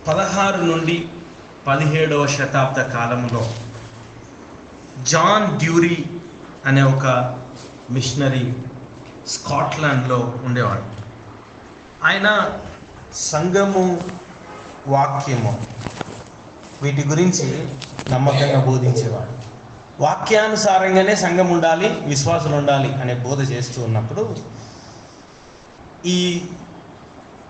16 నుండి 17వ శతాబ్ద కాలంలో జాన్ డ్యూరీ అనే ఒక మిషనరీ స్కాట్లాండ్లో ఉండేవాడు. ఆయన సంఘము, వాక్యము వీటి గురించి నమ్మకంగా బోధించేవాడు. వాక్యానుసారంగానే సంఘం ఉండాలి, విశ్వాసులు ఉండాలి అనే బోధ చేస్తూ ఉన్నప్పుడు ఈ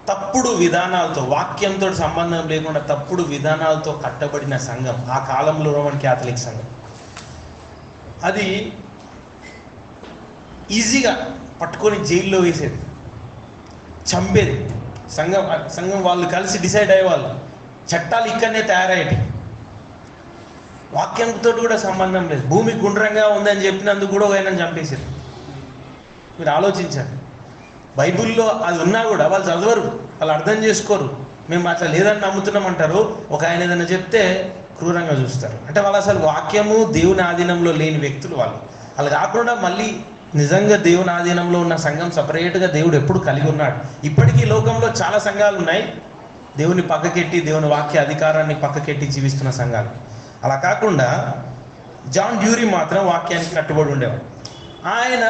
తప్పుడు విధానాలతో, వాక్యంతో సంబంధం లేకుండా తప్పుడు విధానాలతో కట్టబడిన సంఘం, ఆ కాలంలో రోమన్ క్యాథలిక్ సంఘం, అది ఈజీగా పట్టుకొని జైల్లో వేసేది, చంపేది. సంఘం వాళ్ళు కలిసి డిసైడ్ అయ్యేవాళ్ళు, చట్టాలు ఇక్కడనే తయారయ్యేటి. వాక్యంతో కూడా సంబంధం లేదు. భూమి గుండ్రంగా ఉందని చెప్పినందుకు కూడా ఆయన చంపేసారు. మీరు ఆలోచించారు. బైబిల్లో అది ఉన్నా కూడా వాళ్ళు చదవరు, వాళ్ళు అర్థం చేసుకోరు. మేము అట్లా లేదని నమ్ముతున్నామంటారు. ఒక ఆయన ఏదైనా చెప్తే క్రూరంగా చూస్తారు. అంటే వాళ్ళు అసలు వాక్యము దేవుని ఆధీనంలో లేని వ్యక్తులు వాళ్ళు. అలా కాకుండా మళ్ళీ నిజంగా దేవుని ఆధీనంలో ఉన్న సంఘం సపరేట్గా దేవుడు ఎప్పుడు కలిగి ఉన్నాడు. ఇప్పటికీ లోకంలో చాలా సంఘాలు ఉన్నాయి, దేవుని పక్కకెట్టి, దేవుని వాక్య అధికారాన్ని పక్కకెట్టి జీవిస్తున్న సంఘాలు. అలా కాకుండా జాన్ డ్యూరీ మాత్రం వాక్యానికి కట్టుబడి ఉండేవాడు. ఆయన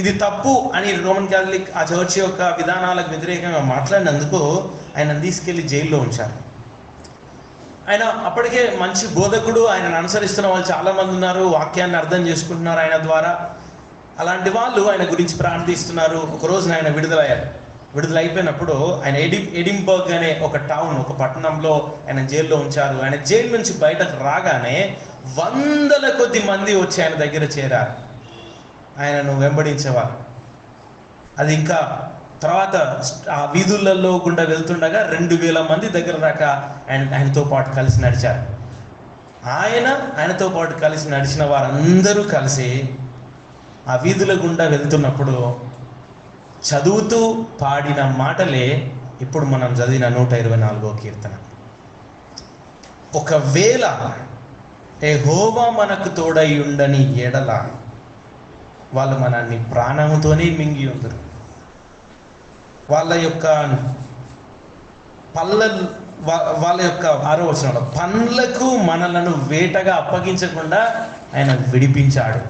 ఇది తప్పు అని రోమన్ క్యాథలిక్ ఆ చర్చ్ యొక్క విధానాలకు వ్యతిరేకంగా మాట్లాడినందుకు ఆయన తీసుకెళ్లి జైల్లో ఉంచారు. ఆయన అప్పటికే మంచి బోధకుడు, ఆయనను అనుసరిస్తున్న వాళ్ళు చాలామంది ఉన్నారు, వాక్యాన్ని అర్థం చేసుకుంటున్నారు ఆయన ద్వారా. అలాంటి వాళ్ళు ఆయన గురించి ప్రార్థిస్తున్నారు. ఒకరోజు ఆయన విడుదలైపోయినప్పుడు ఆయన ఎడింబర్గ్ అనే ఒక టౌన్, ఒక పట్టణంలో ఆయన జైల్లో ఉంచారు. ఆయన జైలు నుంచి బయటకు రాగానే వందల కొద్ది మంది వచ్చి ఆయన దగ్గర చేరారు, ఆయనను వెంబడించేవారు. అది ఇంకా తర్వాత ఆ వీధులలో గుండా వెళ్తుండగా 2000 మంది దగ్గర దాకా ఆయనతో పాటు కలిసి నడిచారు. ఆయనతో పాటు కలిసి నడిచిన వారందరూ కలిసి ఆ వీధుల గుండా వెళ్తున్నప్పుడు చదువుతూ పాడిన మాటలే ఇప్పుడు మనం చదివిన 124వ కీర్తన. ఒకవేళ యెహోవా మనకు తోడై ఉండని ఎడల వాళ్ళు మనల్ని ప్రాణముతోనే మింగి ఉందరు. వాళ్ళ యొక్క వాళ్ళ యొక్క 6వ వచనంలో పండ్లకు మనలను వేటగా అప్పగించకుండా ఆయన విడిపించాడు,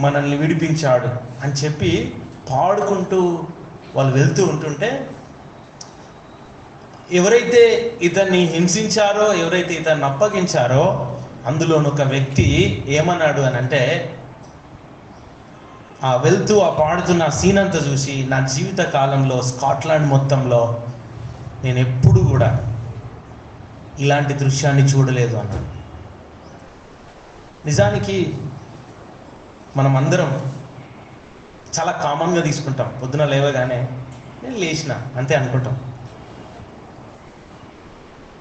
మనల్ని విడిపించాడు అని చెప్పి పాడుకుంటూ వాళ్ళు వెళ్తూ ఉంటుంటే, ఎవరైతే ఇతన్ని హింసించారో, ఎవరైతే ఇతన్ని అప్పగించారో అందులోని ఒక వ్యక్తి ఏమన్నాడు అని అంటే, ఆ వెళ్తూ ఆ పాడుతున్న సీన్ అంతా చూసి నా జీవిత కాలంలో స్కాట్లాండ్ మొత్తంలో నేను ఎప్పుడు కూడా ఇలాంటి దృశ్యాన్ని చూడలేదు అన్నాడు. నిజానికి మనం అందరం చాలా కామన్గా తీసుకుంటాం. పొద్దున లేవగానే నేను లేచిన అంతే అనుకుంటాం.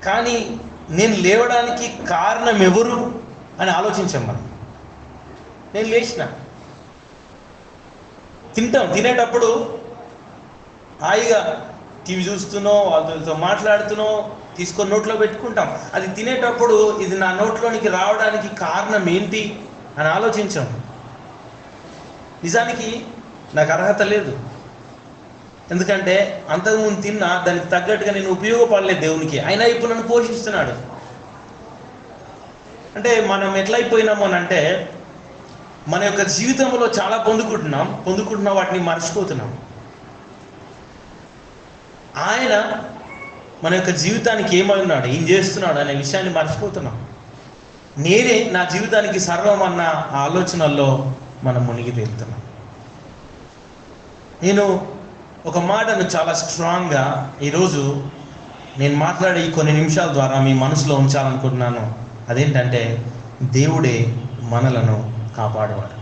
కానీ నేను లేవడానికి కారణం ఎవరు అని ఆలోచించాం మనం. నేను లేచిన, తినేటప్పుడు హాయిగా టీవీ చూస్తూనో వాళ్ళతో మాట్లాడుతూనో తీసుకొని నోట్లో పెట్టుకుంటాం. అది తినేటప్పుడు ఇది నా నోట్లోనికి రావడానికి కారణం ఏంటి అని ఆలోచించాం. నిజానికి నాకు అర్హత లేదు, ఎందుకంటే అంతకుముందు తిన్నా దానికి తగ్గట్టుగా నేను ఉపయోగపడలేదు దేవునికి. అయినా ఇప్పుడు నన్ను పోషిస్తున్నాడు. అంటే మనం ఎట్లయిపోయినాము అని అంటే, మన యొక్క జీవితంలో చాలా పొందుకుంటున్నాం, వాటిని మర్చిపోతున్నాం. ఆయన మన యొక్క జీవితానికి ఏమై ఉన్నాడు, ఏం చేస్తున్నాడు అనే విషయాన్ని మర్చిపోతున్నాం. నేనే నా జీవితానికి సర్వం అన్న ఆలోచనల్లో మనం మునిగి తేలుతున్నాం. నేను ఒక మాటను చాలా స్ట్రాంగ్గా ఈరోజు నేను మాట్లాడే ఈ కొన్ని నిమిషాల ద్వారా మీ మనసులో ఉంచాలనుకుంటున్నాను. అదేంటంటే, దేవుడే మనలను కాపాడువాడు.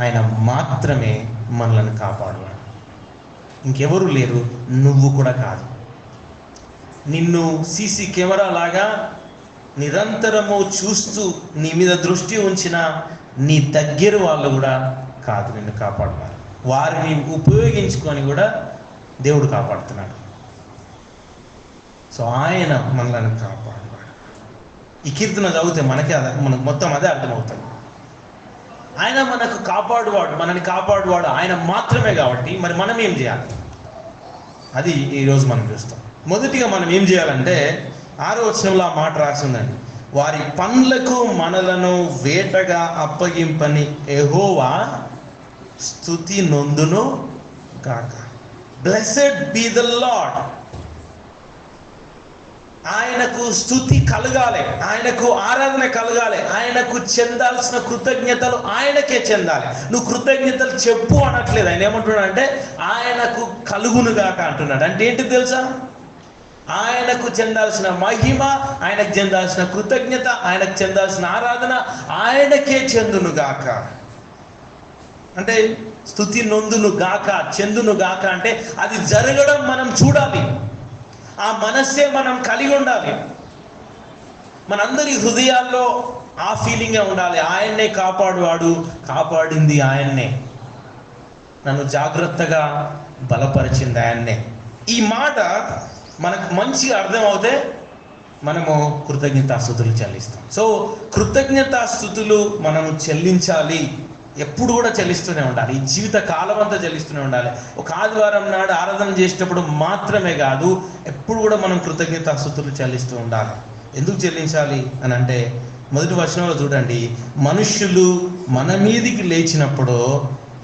ఆయన మాత్రమే మనలను కాపాడువాడు, ఇంకెవరు లేరు, నువ్వు కూడా కాదు. నిన్ను సీసీ కెమెరా లాగా నిరంతరము చూస్తూ నీ మీద దృష్టి ఉంచిన నీ దగ్గర వాళ్ళు కూడా కాదు నిన్ను కాపాడువారు. వారిని ఉపయోగించుకొని కూడా దేవుడు కాపాడుతున్నాడు. సో ఆయన మనల్ని కాపాడువాడు. ఈ కీర్తన చదివితే మనకు మొత్తం అదే అర్థమవుతుంది. ఆయన మనకు కాపాడువాడు, మనల్ని కాపాడువాడు ఆయన మాత్రమే. కాబట్టి మరి మనం ఏం చేయాలి? అది ఈరోజు మనం చూస్తాం. మొదటిగా మనం ఏం చేయాలంటే 6వ వచనంలో ఆ మాట రాసిందండి, వారి పనులకు మనలను వేటగా అప్పగింపని యెహోవా స్తుతి నొందును గాక. Blessed be the lord. ఆయనకు స్తుతి కలగాలి, ఆయనకు ఆరాధన కలగాలి, ఆయనకు చెందాల్సిన కృతజ్ఞతలు ఆయనకే చెందాలి. నువ్వు కృతజ్ఞతలు చెప్పు అనట్లేదు. ఆయన ఏమంటున్నాడు అంటే ఆయనకు కలుగునుగాక అంటున్నాడు. అంటే ఏంటి తెలుసా? ఆయనకు చెందాల్సిన మహిమ, ఆయనకు చెందాల్సిన కృతజ్ఞత, ఆయనకు చెందాల్సిన ఆరాధన ఆయనకే చెందునుగాక. అంటే స్తుతి నొందును గాక, చెందును గాక అంటే అది జరగడం మనం చూడాలి. ఆ మనస్సే మనం కలిగి ఉండాలి. మనందరి హృదయాల్లో ఆ ఫీలింగే ఉండాలి. ఆయన్నే కాపాడువాడు, కాపాడింది ఆయన్నే, నన్ను జాగ్రత్తగా బలపరిచింది ఆయన్నే. ఈ మాట మనకు మంచిగా అర్థం అవుతే మనము కృతజ్ఞతాస్తుతులు చెల్లిస్తాం. సో కృతజ్ఞతాస్తుతులు మనం చెల్లించాలి, ఎప్పుడు కూడా చెల్లిస్తూనే ఉండాలి. ఈ జీవిత కాలం అంతా చెల్లిస్తూనే ఉండాలి. ఒక ఆదివారం నాడు ఆరాధన చేసేటప్పుడు మాత్రమే కాదు, ఎప్పుడు కూడా మనం కృతజ్ఞతాస్తుతులు చెల్లిస్తూ ఉండాలి. ఎందుకు చెల్లించాలి అని అంటే మొదటి వచనంలో చూడండి, మనుష్యులు మన మీదికి లేచినప్పుడు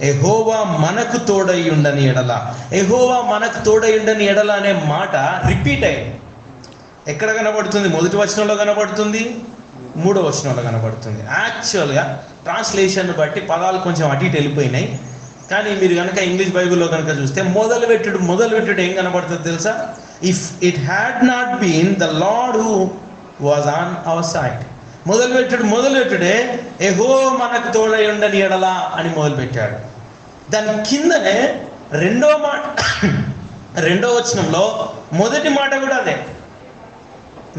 యెహోవా మనకు తోడై ఉండని ఎడల. యెహోవా మనకు తోడై ఉండని ఎడల అనే మాట రిపీట్ అయ్యింది. ఎక్కడ కనబడుతుంది? మొదటి వచనంలో కనబడుతుంది, 3వ వచనంలో కనబడుతుంది. యాక్చువల్గా ట్రాన్స్లేషన్ బట్టి పదాలు కొంచెం అటు ఇటు వెళ్ళిపోయినాయి. కానీ మీరు కనుక ఇంగ్లీష్ బైబిల్లో కనుక చూస్తే మొదలుపెట్టుడు ఏం కనబడుతుంది తెలుసా? If it had not been the lord who was on our side. మొదలుపెట్టుడే యెహోవా మనకు తోడై ఉండని ఎడల అని మొదలుపెట్టాడు. దాని కిందనే రెండో వచనంలో మొదటి మాట కూడా అదే.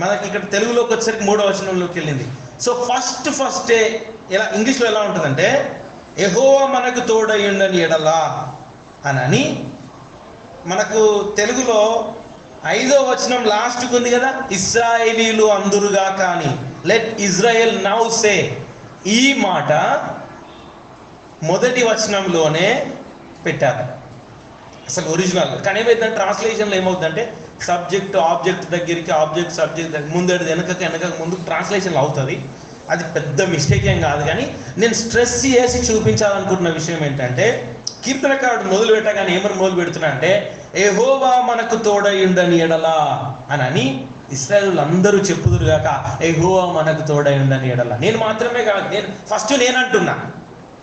మనకి ఇక్కడ తెలుగులోకి వచ్చేసరికి 3వ వచనంలోకి వెళ్ళింది. సో ఫస్టే ఎలా ఇంగ్లీష్లో ఎలా ఉంటుందంటే యెహోవా మనకు తోడై ఉండని ఎడలా అని. మనకు తెలుగులో 5వ వచనం లాస్ట్కి ఉంది కదా, ఇశ్రాయేలీలు అందురుగా కానీ, లెట్ ఇజ్రాయెల్ నౌ సే. ఈ మాట మొదటి వచనంలోనే పెట్టారు అసలు ఒరిజినల్. కానీ ఏమైందంటే ట్రాన్స్లేషన్లో ఏమవుతుందంటే సబ్జెక్ట్ ఆబ్జెక్ట్ దగ్గరికి, ఆబ్జెక్ట్ సబ్జెక్ట్ దగ్గర, ముందడి వెనక ముందుకు ట్రాన్స్లేషన్లో అవుతుంది. అది పెద్ద మిస్టేక్ ఏం కాదు. కానీ నేను స్ట్రెస్ చేసి చూపించాలనుకుంటున్న విషయం ఏంటంటే, కీర్తనకారుడు మొదలు పెట్టగానే ఏమని మొదలు పెడుతున్నా అంటే యెహోవా మనకు తోడై ఉండని ఎడలా అని ఇశ్రాయేలు అందరూ చెప్పుదురుగాక, యెహోవా మనకు తోడై ఉండని ఎడల. నేను మాత్రమే కాదు, నేను అంటున్నా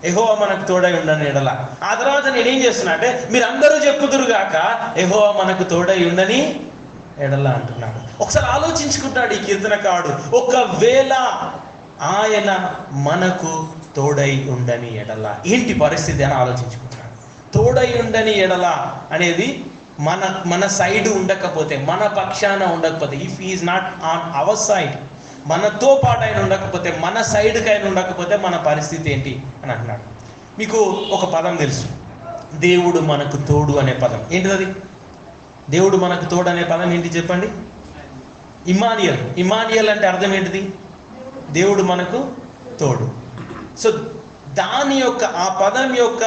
యెహోవా మనకు తోడై ఉండని ఎడల. ఆ తర్వాత నేనేం చేస్తున్నా అంటే మీరు అందరూ చెప్పుదురుగాక యెహోవా మనకు తోడై ఉండని ఎడల అంటున్నాడు. ఒకసారి ఆలోచించుకుంటాడు ఈ కీర్తనకారుడు, ఒకవేళ ఆయన మనకు తోడై ఉండని ఎడల ఏంటి పరిస్థితి అని ఆలోచించుకుంటున్నాడు. తోడై ఉండని ఎడల అనేది మన సైడ్ ఉండకపోతే, మన పక్షాన ఉండకపోతే, if is not on our side, మనతో పాటు ఆయన ఉండకపోతే, మన సైడ్కి ఆయన ఉండకపోతే మన పరిస్థితి ఏంటి అని అంటున్నాడు. మీకు ఒక పదం తెలుసు, దేవుడు మనకు తోడు అనే పదం. ఏంటిది? దేవుడు మనకు తోడు అనే పదం ఏంటి చెప్పండి? ఇమానియల్ అంటే అర్థం ఏంటిది? దేవుడు మనకు తోడు. సో దాని యొక్క ఆ పదం యొక్క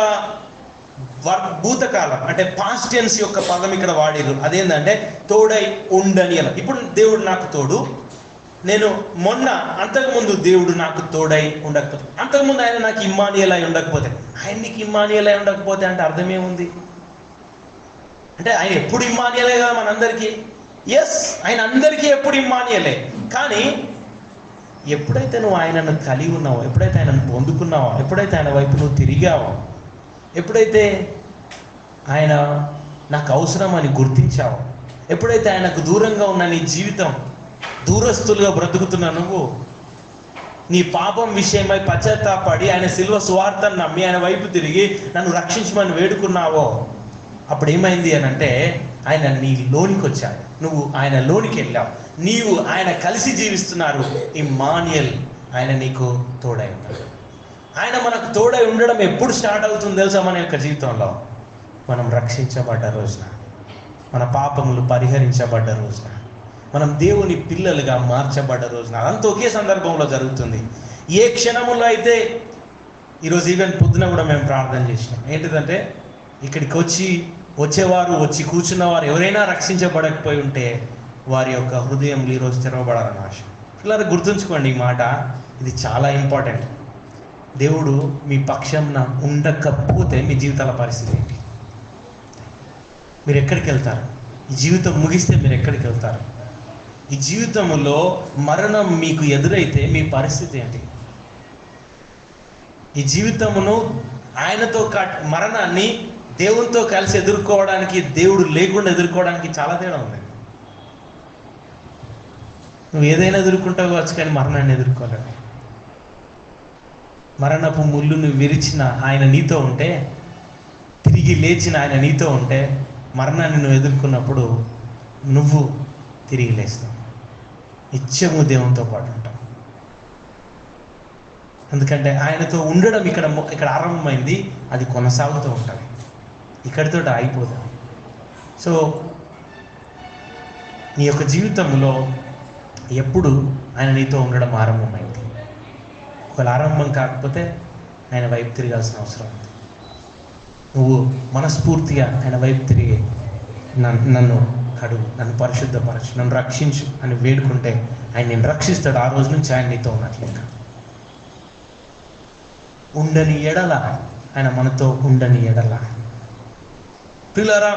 భూతకాలం అంటే పాస్ట్ టెన్స్ యొక్క పదం ఇక్కడ వాడిరు. అదేంటంటే తోడై ఉండని. ఇప్పుడు దేవుడు నాకు తోడు, నేను అంతకుముందు దేవుడు నాకు తోడై ఉండకపోతే, అంతకుముందు ఆయన నాకు ఇమ్మానియల్ అయి ఉండకపోతే, ఆయన నీకు ఇమ్మానియల్ అయి ఉండకపోతే అంటే అర్థమేముంది? అంటే ఆయన ఎప్పుడు ఇమ్మానియలే కదా మనందరికీ. ఎస్, ఆయన అందరికీ ఎప్పుడు ఇమ్మానియలే. కానీ ఎప్పుడైతే నువ్వు ఆయనను కలిగి ఉన్నావో, ఎప్పుడైతే ఆయనను పొందుకున్నావో, ఎప్పుడైతే ఆయన వైపు నువ్వు తిరిగావో, ఎప్పుడైతే ఆయన నాకు అవసరం అని గుర్తించావో, ఎప్పుడైతే ఆయనకు దూరంగా ఉన్న నీ జీవితం, దూరస్తులుగా బ్రతుకుతున్నా నువ్వు, నీ పాపం విషయమై పశ్చాత్తాపడి ఆయన శిలువ సువార్తను నమ్మి ఆయన వైపు తిరిగి నన్ను రక్షించమని వేడుకున్నావో, అప్పుడు ఏమైంది అని అంటే ఆయన నీ లోనికి వచ్చాడు, నువ్వు ఆయన లోనికి వెళ్ళావు, నీవు ఆయన కలిసి జీవిస్తున్నారు. ఇమ్మానియల్, ఆయన నీకు తోడై ఉన్నాడు. ఆయన మనకు తోడై ఉండడం ఎప్పుడు స్టార్ట్ అవుతుంది తెలుసా? మన యొక్క జీవితంలో మనం రక్షించబడ్డ రోజున, మన పాపములు పరిహరించబడ్డ రోజున, మనం దేవుని పిల్లలుగా మార్చబడ్డ రోజున. అదంతా ఒకే సందర్భంలో జరుగుతుంది. ఏ క్షణములో అయితే, ఈరోజు ఈవెన్ పొద్దున కూడా మేము ప్రార్థన చేసినాం. ఏంటిదంటే ఇక్కడికి వచ్చి వచ్చేవారు, వచ్చి కూర్చున్నవారు ఎవరైనా రక్షించబడకపోయి ఉంటే వారి యొక్క హృదయంలో ఈరోజు తెరవబడాలని ఆశ. పిల్లలు గుర్తుంచుకోండి ఈ మాట, ఇది చాలా ఇంపార్టెంట్. దేవుడు మీ పక్షంన ఉండకపోతే మీ జీవితాల పరిస్థితి ఏంటి? మీరు ఎక్కడికి వెళ్తారు? ఈ జీవితం ముగిస్తే మీరు ఎక్కడికి వెళ్తారు? ఈ జీవితంలో మరణం మీకు ఎదురైతే మీ పరిస్థితి ఏంటి? ఈ జీవితమును ఆయనతో మరణాన్ని దేవునితో కలిసి ఎదుర్కోవడానికి, దేవుడు లేకుండా ఎదుర్కోవడానికి చాలా తేడా ఉంది. నువ్వు ఏదైనా ఎదుర్కొంటావు కావచ్చు, కానీ మరణాన్ని ఎదుర్కోలేవు. మరణపు ముళ్ళును విరిచిన ఆయన నీతో ఉంటే, తిరిగి లేచిన ఆయన నీతో ఉంటే, మరణాన్ని నువ్వు ఎదుర్కొన్నప్పుడు నువ్వు తిరిగి లేస్తావు. నిత్యము దేవునితో పాటు ఉంటావు. ఎందుకంటే ఆయనతో ఉండడం ఇక్కడ ఆరంభమైంది, అది కొనసాగుతూ ఉంటుంది, ఇక్కడితో ఆగిపోదు. సో నీ యొక్క జీవితంలో ఎప్పుడు ఆయన నీతో ఉండడం ఆరంభమైంది. ఒకవేళ ఆరంభం కాకపోతే ఆయన వైపు తిరగాల్సిన అవసరం ఉంది. నువ్వు మనస్ఫూర్తిగా ఆయన వైపు తిరిగి నన్ను కడుగు, నన్ను పరిశుద్ధపరచు, నన్ను రక్షించు అని వేడుకుంటే ఆయన నేను రక్షిస్తాడు. ఆ రోజు నుంచి ఆయన నీతో ఉన్నట్లేక ఉండని ఎడల, ఆయన మనతో ఉండని ఎడల. పిల్లరా,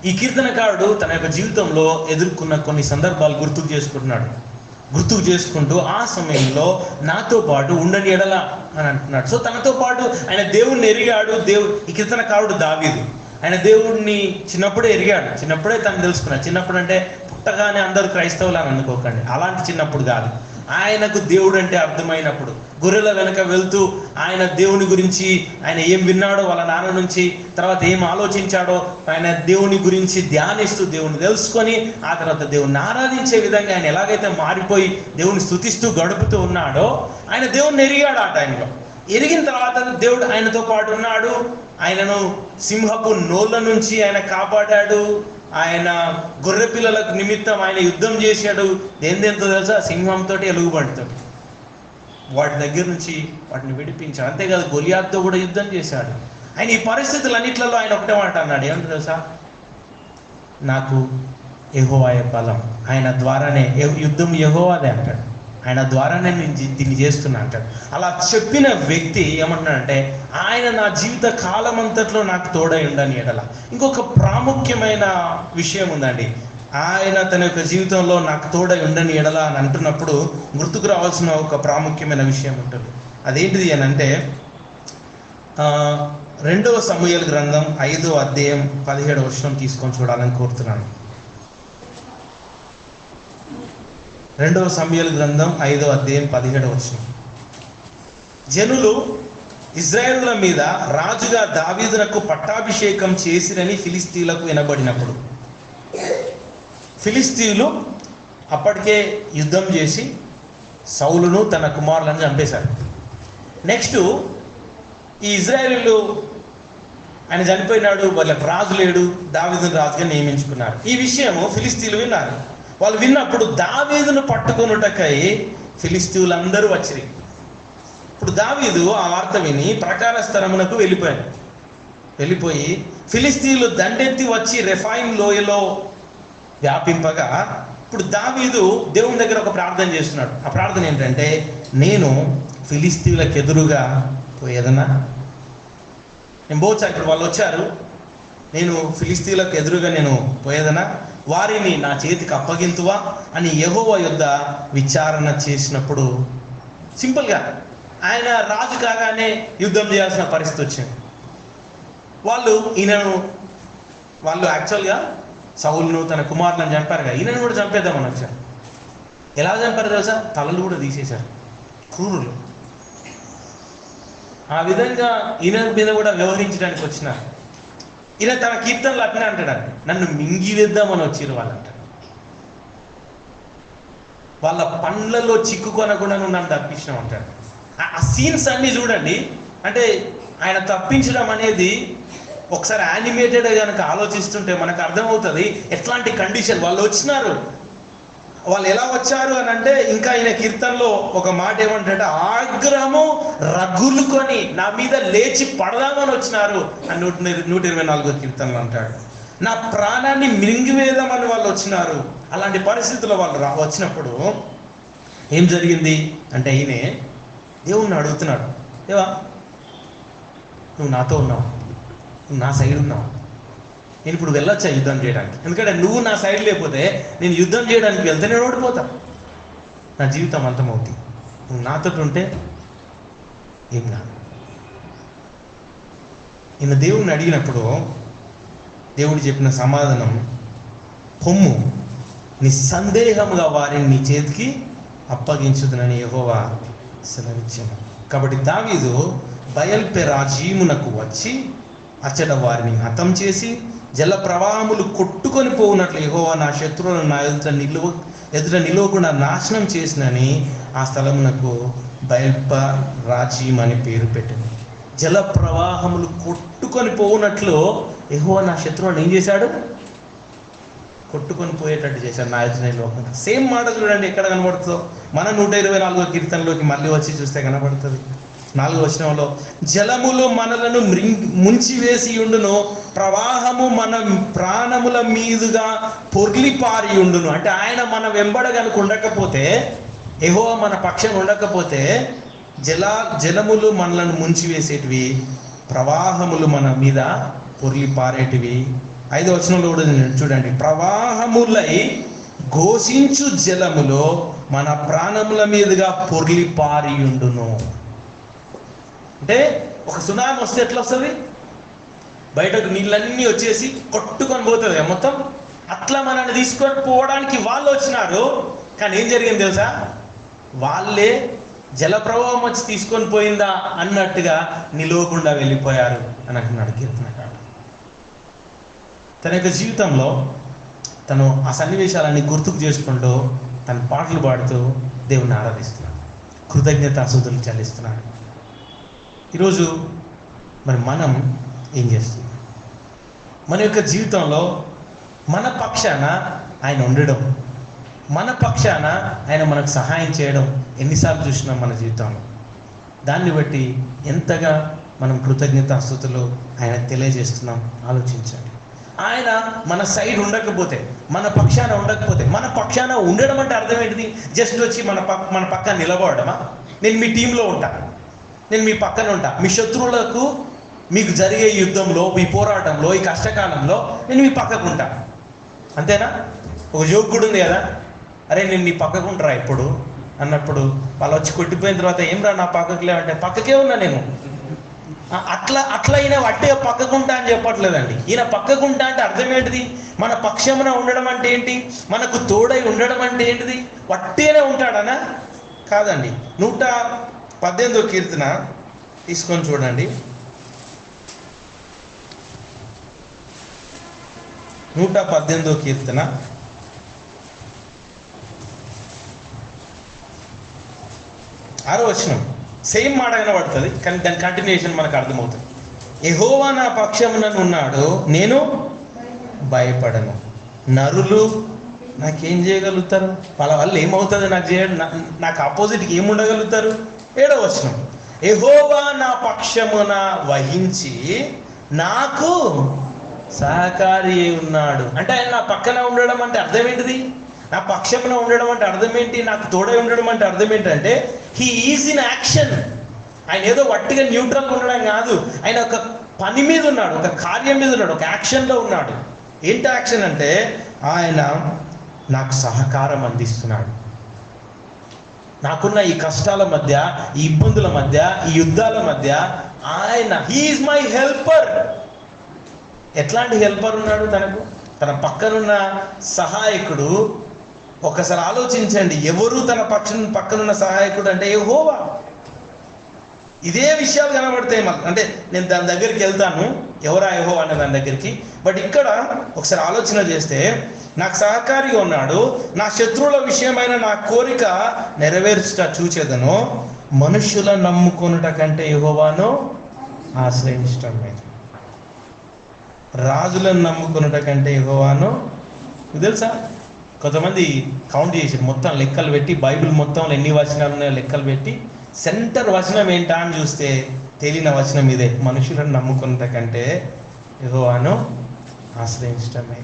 ఈ కీర్తనకారుడు తన యొక్క జీవితంలో ఎదుర్కొన్న కొన్ని సందర్భాలు గుర్తుకు చేసుకుంటూ ఆ సమయంలో నాతో పాటు ఉండని ఎడల అని అంటున్నాడు. సో తనతో పాటు ఆయన దేవుణ్ణి ఎరిగాడు. ఈ కీర్తనకారుడు దావీదు ఆయన దేవుడిని చిన్నప్పుడే ఎరిగాడు, చిన్నప్పుడే తను తెలుసుకున్నాడు. చిన్నప్పుడు అంటే పుట్టగానే అందరూ క్రైస్తవులు అని అనుకోకండి, అలాంటి చిన్నప్పుడు కాదు. ఆయనకు దేవుడు అంటే అర్థమైనప్పుడు, గొర్రెల వెనక వెళ్తూ ఆయన దేవుని గురించి ఆయన ఏం విన్నాడో వాళ్ళ నాన్న నుంచి, తర్వాత ఏం ఆలోచించాడో, ఆయన దేవుని గురించి ధ్యానిస్తూ దేవుని తెలుసుకొని ఆ తర్వాత దేవుని ఆరాధించే విధంగా ఆయన ఎలాగైతే మారిపోయి దేవుని స్తుతిస్తూ గడుపుతూ ఉన్నాడో, ఆయన దేవుణ్ణి ఎరిగాడు. ఆ టైంలో ఎరిగిన తర్వాత దేవుడు ఆయనతో పాటు ఉన్నాడు. ఆయనను సింహపు నోళ్ళ నుంచి ఆయన కాపాడాడు. ఆయన గొర్రె పిల్లలకు నిమిత్తం ఆయన యుద్ధం చేశాడు. దేంతో తెలుసా? సింహంతో, ఎలుగుబంటితో. వాటి దగ్గర నుంచి వాటిని విడిపించాడు. అంతేకాదు గొలియాత్తో కూడా యుద్ధం చేశాడు. ఆయన ఈ పరిస్థితులన్నిట్లలో ఆయన ఒకటే మాట అన్నాడు, ఏమంటే తెలుసా? నాకు యెహోవాయే బలం, ఆయన ద్వారానే యుద్ధం యెహోవాదే అంటాడు, ఆయన ద్వారానే నేను దీన్ని చేస్తున్నా అంటాడు. అలా చెప్పిన వ్యక్తి ఏమంటున్నాడంటే, ఆయన నా జీవిత కాలం అంతట్లో నాకు తోడై ఉండని ఎడల. ఇంకొక ప్రాముఖ్యమైన విషయం ఉందండి. ఆయన తన యొక్క జీవితంలో నాకు తోడై ఉండని ఎడల అని అంటున్నప్పుడు గుర్తుకు రావాల్సిన ఒక ప్రాముఖ్యమైన విషయం ఉంటుంది. అదేంటిది అని అంటే 2వ సమూయేలు గ్రంథం 5వ అధ్యాయం 17వ వచనం తీసుకొని చూడాలని కోరుతున్నాను. 2వ సమూయేలు గ్రంథం 5వ అధ్యాయం 17వ వచనం. జనులు ఇశ్రాయేలుల మీద రాజుగా దావీదునకు పట్టాభిషేకం చేసిరని ఫిలిస్తీయులకు వినబడినప్పుడు, ఫిలిస్తీయులు అప్పటికే యుద్ధం చేసి సౌలును తన కుమారులను చంపేశారు. నెక్స్ట్ ఈ ఇశ్రాయేలీలు ఆయన చనిపోయినాడు, వాళ్ళకి రాజు లేడు, దావీదును రాజుగా నియమించుకున్నారు. ఈ విషయము ఫిలిస్తీయులు విన్నారు. వాళ్ళు విన్నప్పుడు దావీదును పట్టుకొనుటకై ఫిలిస్తీయులందరూ వచ్చిరి. ఇప్పుడు దావీదు ఆ వార్త విని ప్రాకార స్థలమునకు వెళ్ళిపోయి ఫిలిస్తీయులు దండెత్తి వచ్చి రెఫాయిం లోయలో వ్యాపింపగా, ఇప్పుడు దావీదు దేవుని దగ్గర ఒక ప్రార్థన చేస్తున్నాడు. ఆ ప్రార్థన ఏంటంటే, నేను ఫిలిస్తీయులకు ఎదురుగా పోయేదన్నా, నేను పోవచ్చా? ఇప్పుడు వాళ్ళు వచ్చారు, నేను ఫిలిస్తీయులకు ఎదురుగా నేను పోయేదనా, వారిని నా చేతికి అప్పగింతువా అని యెహోవా యొద్ద విచారణ చేసినప్పుడు, సింపుల్గా ఆయన రాజు కాగానే యుద్ధం చేయాల్సిన పరిస్థితి వచ్చింది. వాళ్ళు యాక్చువల్గా సౌలును తన కుమారులను చంపారు కదా, ఈయనను కూడా చంపేద్దామని వచ్చారు. ఎలా చంపారు తెలుసా? తలలు కూడా తీసేశారు, క్రూరులు. ఆ విధంగా ఈయన మీద కూడా వ్యవహరించడానికి వచ్చినారు. ఈయన తన కీర్తనలు అట్నే అంటాడు, నన్ను మింగి వేద్దామని వచ్చిరు వాళ్ళంట. వాళ్ళ పండ్లలో చిక్కుకొనకుండా నువ్వు నన్ను తప్పించినావు అంటాడు. ఆ సీన్స్ అన్నీ చూడండి. అంటే ఆయన తప్పించడం అనేది ఒకసారి యానిమేటెడ్ కనుక ఆలోచిస్తుంటే మనకు అర్థమవుతుంది ఎట్లాంటి కండిషన్. వాళ్ళు వచ్చినారు, వాళ్ళు ఎలా వచ్చారు అని అంటే, ఇంకా ఆయన కీర్తనలో ఒక మాట ఏమంటారంటే, ఆగ్రహము రగులుకొని నా మీద లేచి పడదామని వచ్చినారు అని 124 కీర్తనలు అంటాడు. నా ప్రాణాన్ని మింగివేద్దామని వాళ్ళు వచ్చినారు. అలాంటి పరిస్థితుల్లో వాళ్ళు వచ్చినప్పుడు ఏం జరిగింది అంటే, ఈయనే దేవుణ్ణి అడుగుతున్నాడు, దేవా నువ్వు నాతో ఉన్నావు, నువ్వు నా సైడ్ ఉన్నావు, నేను ఇప్పుడు వెళ్ళొచ్చా యుద్ధం చేయడానికి? ఎందుకంటే నువ్వు నా సైడ్ లేకపోతే నేను యుద్ధం చేయడానికి వెళ్తే నేను ఓడిపోతా, నా జీవితం అంతమవుతుంది. నువ్వు నాతో ఉంటే ఏం కాదు. ఈయన దేవుణ్ణి అడిగినప్పుడు దేవుడు చెప్పిన సమాధానం, పొమ్ము నిస్సందేహముగా వారిని నీ చేతికి అప్పగించుదునని యెహోవా సెలవిచ్చాను. కాబట్టి దావీదు బయల్పెరాజీమునకు వచ్చి అచ్చట వారిని హతం చేసి జల ప్రవాహములు కొట్టుకొని పోవునట్లు యెహోవా నా శత్రువులను నా ఎదుట నిలవకుండా నాశనం చేసినని ఆ స్థలమునకు బయల్పెరాజీమ్ అని పేరు పెట్టింది. జల ప్రవాహములు కొట్టుకొని పోవునట్లు యెహోవా నా శత్రువులను ఏం చేశాడు? కొట్టుకొని పోయేటట్టు చేశాడు, నా ఎదుట నిలవకుండా. సేమ్ మాట చూడండి ఎక్కడ కనబడుతుందో. మన 124 కీర్తనలోకి మళ్ళీ వచ్చి చూస్తే కనబడుతుంది. 4వ వచనంలో, జలములు మనలను ముంచివేసి ఉండును, ప్రవాహము మన ప్రాణముల మీదుగా పొర్లిపారి ఉండును. అంటే ఆయన మన వెంబడ కనుక ఉండకపోతే, యెహోవా మన పక్షం ఉండకపోతే, జలములు మనలను ముంచివేసేటివి, ప్రవాహములు మన మీద పొర్లిపారేటివి. 5వ వచనంలో కూడా చూడండి, ప్రవాహములై ఘోషించు జలములో మన ప్రాణముల మీదుగా పొర్లిపారి ఉండును. అంటే ఒక సునామీ వస్తే ఎట్లా వస్తుంది? బయటకు నీళ్ళన్నీ వచ్చేసి కొట్టుకొని పోతుంది మొత్తం. అట్లా మనల్ని తీసుకొని పోవడానికి వాళ్ళు వచ్చినారు. కానీ ఏం జరిగింది తెలుసా? వాళ్ళే జల ప్రవాహం వచ్చి తీసుకొని పోయిందా అన్నట్టుగా నిలవకుండా వెళ్ళిపోయారు అని అంటున్నాడు కీర్తనకారుడు. తన యొక్క జీవితంలో తను ఆ సన్నివేశాలన్నీ గుర్తుకు చేసుకుంటూ తన పాటలు పాడుతూ దేవుణ్ణి ఆరాధిస్తున్నాడు, కృతజ్ఞతాస్తుతులు చెల్లిస్తున్నాడు. ఈరోజు మరి మనం ఏం చేస్తున్నాం? మన యొక్క జీవితంలో మన పక్షాన ఆయన ఉండడం, మన పక్షాన ఆయన మనకు సహాయం చేయడం ఎన్నిసార్లు చూసినాం మన జీవితంలో? దాన్ని బట్టి ఎంతగా మనం కృతజ్ఞతాస్తుతులు ఆయన తెలియజేస్తున్నాం ఆలోచించండి. ఆయన మన సైడ్ ఉండకపోతే, మన పక్షాన ఉండకపోతే, మన పక్షాన ఉండడం అంటే అర్థం ఏంటిది? జస్ట్ వచ్చి మన పక్కన నిలబడమా? నేను మీ టీంలో ఉంటా, నేను మీ పక్కన ఉంటా, మీ శత్రువులకు మీకు జరిగే యుద్ధంలో, మీ పోరాటంలో, ఈ కష్టకాలంలో నేను మీ పక్కకు ఉంటా, అంతేనా? ఒక జోక్ కూడా ఉంది కదా, అరే నేను నీ పక్కకు ఉంటారా ఇప్పుడు అన్నప్పుడు వాళ్ళు వచ్చి కొట్టిపోయిన తర్వాత, ఏం రా నా పక్కకు లేవంటే, పక్కకే ఉన్నా నేను. అట్లా ఈయన వట్టే పక్కకుంటా అని చెప్పట్లేదండి. ఈయన పక్కకుంటా అంటే అర్థం ఏంటిది? మన పక్షమున ఉండడం అంటే ఏంటి? మనకు తోడై ఉండడం అంటే ఏంటిది? వట్టేనే ఉంటాడనా? కాదండి. 118వ కీర్తన తీసుకొని చూడండి. 118వ కీర్తన 6వ వచనం. సేమ్ మాట కనబడుతుంది, కానీ దాని కంటిన్యూషన్ మనకు అర్థమవుతుంది. యెహోవా నా పక్షమున ఉన్నాడు, నేను భయపడను. నరులు నాకేం చేయగలుగుతారు? వాళ్ళ వల్ల ఏమవుతుంది? నాకు ఆపోజిట్కి ఏముండగలుగుతారు? 7వ వచనం, యెహోవా నా పక్షమున వహించి నాకు సహకారి ఉన్నాడు. అంటే ఆయన నా పక్కన ఉండడం అంటే అర్థం ఏంటిది? నా పక్షమున ఉండడం అంటే అర్థం ఏంటి? నాకు తోడై ఉండడం అంటే అర్థం ఏంటంటే హీ ఈజ్ ఇన్ యాక్షన్. ఆయన ఏదో వట్టిగా న్యూట్రల్గా ఉండడం కాదు, ఆయన ఒక పని మీద ఉన్నాడు, ఒక కార్యం మీద ఉన్నాడు, ఒక యాక్షన్లో ఉన్నాడు. ఏంటి యాక్షన్ అంటే? ఆయన నాకు సహకారం అందిస్తున్నాడు. నాకున్న ఈ కష్టాల మధ్య, ఈ ఇబ్బందుల మధ్య, ఈ యుద్ధాల మధ్య ఆయన హీ ఈజ్ మై హెల్పర్. ఎట్లాంటి హెల్పర్ ఉన్నాడు తనకు? తన పక్కనున్న సహాయకుడు. ఒకసారి ఆలోచించండి, ఎవరు తన పక్కనున్న సహాయకుడు అంటే యెహోవా. ఇదే విషయాలు కనబడతాయి మాకు. అంటే నేను దాని దగ్గరికి వెళ్తాను, ఎవరా యెహోవా అనే దాని దగ్గరికి. బట్ ఇక్కడ ఒకసారి ఆలోచన చేస్తే, నాకు సహకారిగా ఉన్నాడు, నా శత్రువుల విషయమైన నా కోరిక నెరవేర్చుట చూచేదను, మనుషులను నమ్ముకొనుట కంటే యెహోవాను ఆశ్రయించటం లేదు. రాజులను నమ్ముకొనుట కంటే యెహోవాను, తెలుసా? కొంతమంది కౌంట్ చేసారు, మొత్తం లెక్కలు పెట్టి బైబిల్ మొత్తంలో ఎన్ని వచనాలు ఉన్నాయో లెక్కలు పెట్టి సెంటర్ వచనం ఏంటా అని చూస్తే తేలిన వచనం ఇదే: మనుషులను నమ్ముకున్న కంటే యెహోవాను ఆశ్రయించటమే.